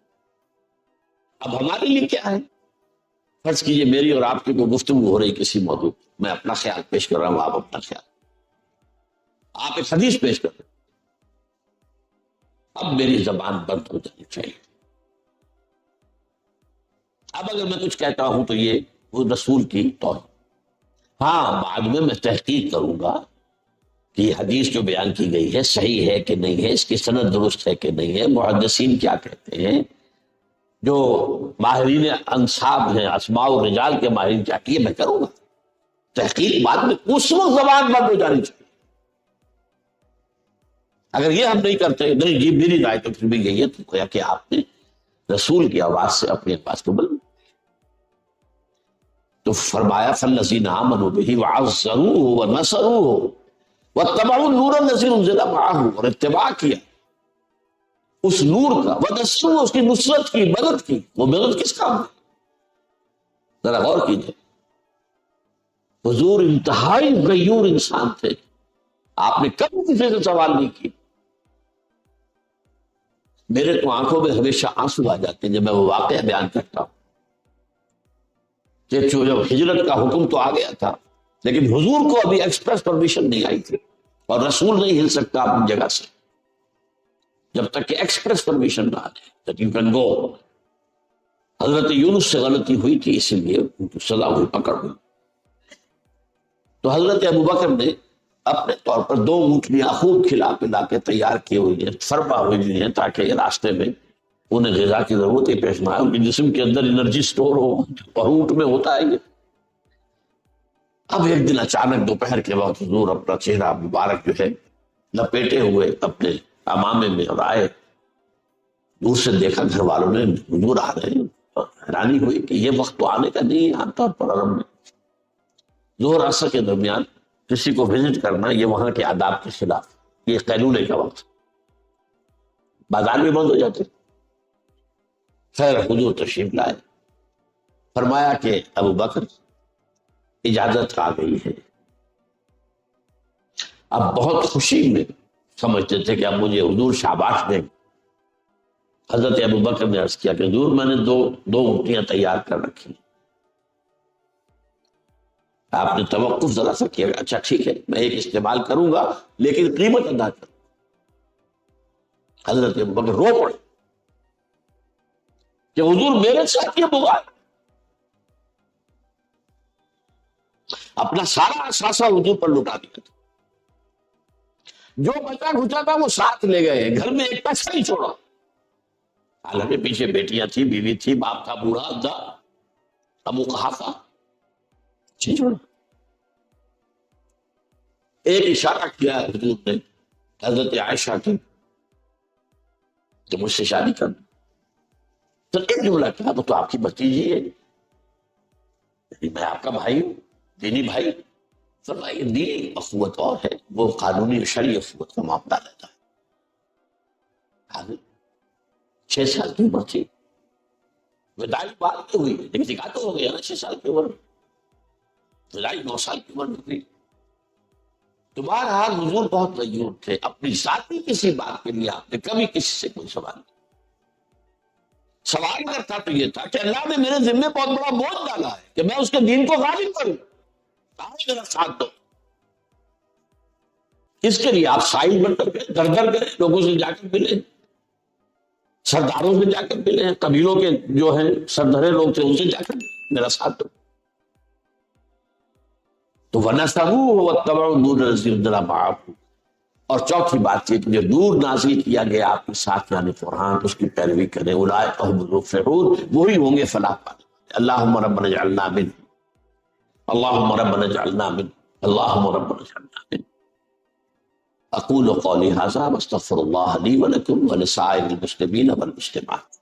اب ہمارے لیے کیا ہے؟ فرض کیجئے میری اور آپ کی کوئی گفتگو ہو رہی کسی موضوع، میں اپنا خیال پیش کر رہا ہوں، آپ اپنا خیال، آپ ایک حدیث پیش کر رہے ہیں، اب میری زبان بند ہو جانی چاہیے۔ اب اگر میں کچھ کہتا ہوں تو یہ وہ رسول کی توہین، ہاں بعد میں تحقیق کروں گا کہ یہ حدیث جو بیان کی گئی ہے صحیح ہے کہ نہیں ہے، اس کی سند درست ہے کہ نہیں ہے، محدثین کیا کہتے ہیں، جو ماہرین انصاب ہیں، اسماء و رجال کے ماہرین کیا کیے، میں کروں گا تحقیق، بعد میں اس وقت زبان بند ہو جانی چاہیے۔ اگر یہ ہم نہیں کرتے، نہیں جی میری رائے تو پھر بھی یہی ہے، تو کہا کہ آپ نے رسول کی آواز سے اپنی آواز کو بلند، تو فرمایا فالذین آمنوا بہ وعزروہ ونصروہ واتبعوا النور الذی انزل معہ، اور اتباع کیا اس نور کا، ونصروہ اس کی نصرت کی، مدد کی۔ وہ مدد کس کام ہے؟ ذرا غور کیجئے، حضور انتہائی غیور انسان تھے، آپ نے کبھی کسی سے سوال نہیں کی۔ میرے تو آنکھوں میں ہمیشہ آنسو آ جاتے ہیں جب میں وہ واقعہ بیان کرتا ہوں کہ جب ہجرت کا حکم تو آ گیا تھا لیکن حضور کو ابھی ایکسپریس پرمیشن نہیں آئی تھی، اور رسول نہیں ہل سکتا اپنی جگہ سے جب تک کہ ایکسپریس پرمیشن نہ آ جائے، لیکن کن گو حضرت یونس سے غلطی ہوئی تھی، اسی لیے ان کی سزا ہوئی، پکڑ ہوئی، تو حضرت ابوبکر نے اپنے طور پر 2 اونٹنیاں خوب کھلا پلا کے تیار کی ہوئی ہیں، فرما ہوئی ہیں، تاکہ یہ راستے میں انہیں غذا کی ضرورت ہی پیش نہ آئے، ان کے جسم کے اندر انرجی سٹور ہو، اور اونٹ میں ہوتا ہے یہ۔ اب ایک دن اچانک دوپہر کے وقت حضور اپنا چہرہ مبارک جو ہے لپیٹے ہوئے اپنے امامے میں اور آئے، دور سے دیکھا گھر والوں نے حضور آ رہے ہیں، اور حیرانی ہوئی کہ یہ وقت تو آنے کا نہیں ہے عام طور پر عرب میں، ظہر عصر کے درمیان کسی کو وزٹ کرنا یہ وہاں کے آداب کے خلاف، یہ قیلولے کا وقت، بازار بھی بند ہو جاتے۔ خیر حضور تشریف لائے، فرمایا کہ ابوبکر اجازت آ گئی ہے۔ اب بہت خوشی میں سمجھتے تھے کہ اب مجھے حضور شاباش دیں۔ حضرت ابوبکر نے عرض کیا کہ حضور میں نے دو اونٹیاں تیار کر رکھی، آپ نے توقف ذرا سا کیا، اچھا ٹھیک ہے میں ایک استعمال کروں گا لیکن قیمت ادا کر۔ حضرت ابوبکر رو پڑے کہ حضور میرے ساتھ یہ بغا، اپنا سارا اثاثہ حضور پر لٹا دیا تھا، جو بچا کھچا تھا وہ ساتھ لے گئے، گھر میں ایک پیسہ نہیں چھوڑا، حالانکہ پیچھے بیٹیاں تھی، بیوی تھی، باپ تھا بوڑھا تھا، ابو قحافہ نہیں چھوڑا۔ ایک اشارہ کیا حضور نے حضرت عائشہ کی کہ مجھ سے شادی کر، تو ایک جملہ کیا، وہ تو آپ کی بھتیجی ہے، میں آپ کا بھائی ہوں، دینی بھائی۔ فرمائے دینی اخوت اور ہے، وہ قانونی و شرعی اخوت کا معاملہ رہتا ہے۔ 6 سال کی عمر تھی، وداعی بات نہیں ہوئی لیکن نکاح تو ہو گیا نا 6 سال کی عمر، وداعی 9 سال کی عمر میں تھی۔ تو بہرحال حضور بہت غیور تھے، اپنی ذاتی کسی بات کے لیے آپ نے کبھی کسی سے کوئی سوال نہیں۔ سوال کرتا تو یہ تھا کہ اللہ نے میرے ذمے بہت بڑا بوجھ ڈالا ہے کہ میں اس کے دین کو غالب کروں، میرا ساتھ دو۔ اس کے لیے آپ سائل بن کر کے در در گئے، لوگوں سے جا کر ملے، سرداروں سے جا کر ملے، قبیلوں کے جو ہیں سردھرے لوگ تھے ان سے جا کر میرا ساتھ دو۔ تو وَنَصَرُوهُ وَاتَّبَعُوا النُّورَ الَّذِي أُنزِلَ مَعَهُ، اور چوتھی بات یہ کہ جو نور نازل کیا گیا آپ کے ساتھ یعنی قرآن، اس کی پیروی کریں، اولئک هم المفلحون، وہی ہوں گے فلاح پانے والے۔ اللہم ربنا اجعلنا منهم، اللہم ربنا اجعلنا منهم، اللہم ربنا اجعلنا منهم۔ اقول قولی ھذا واستغفر اللہ لی ولکم ولسائر المسلمین والمسلمات۔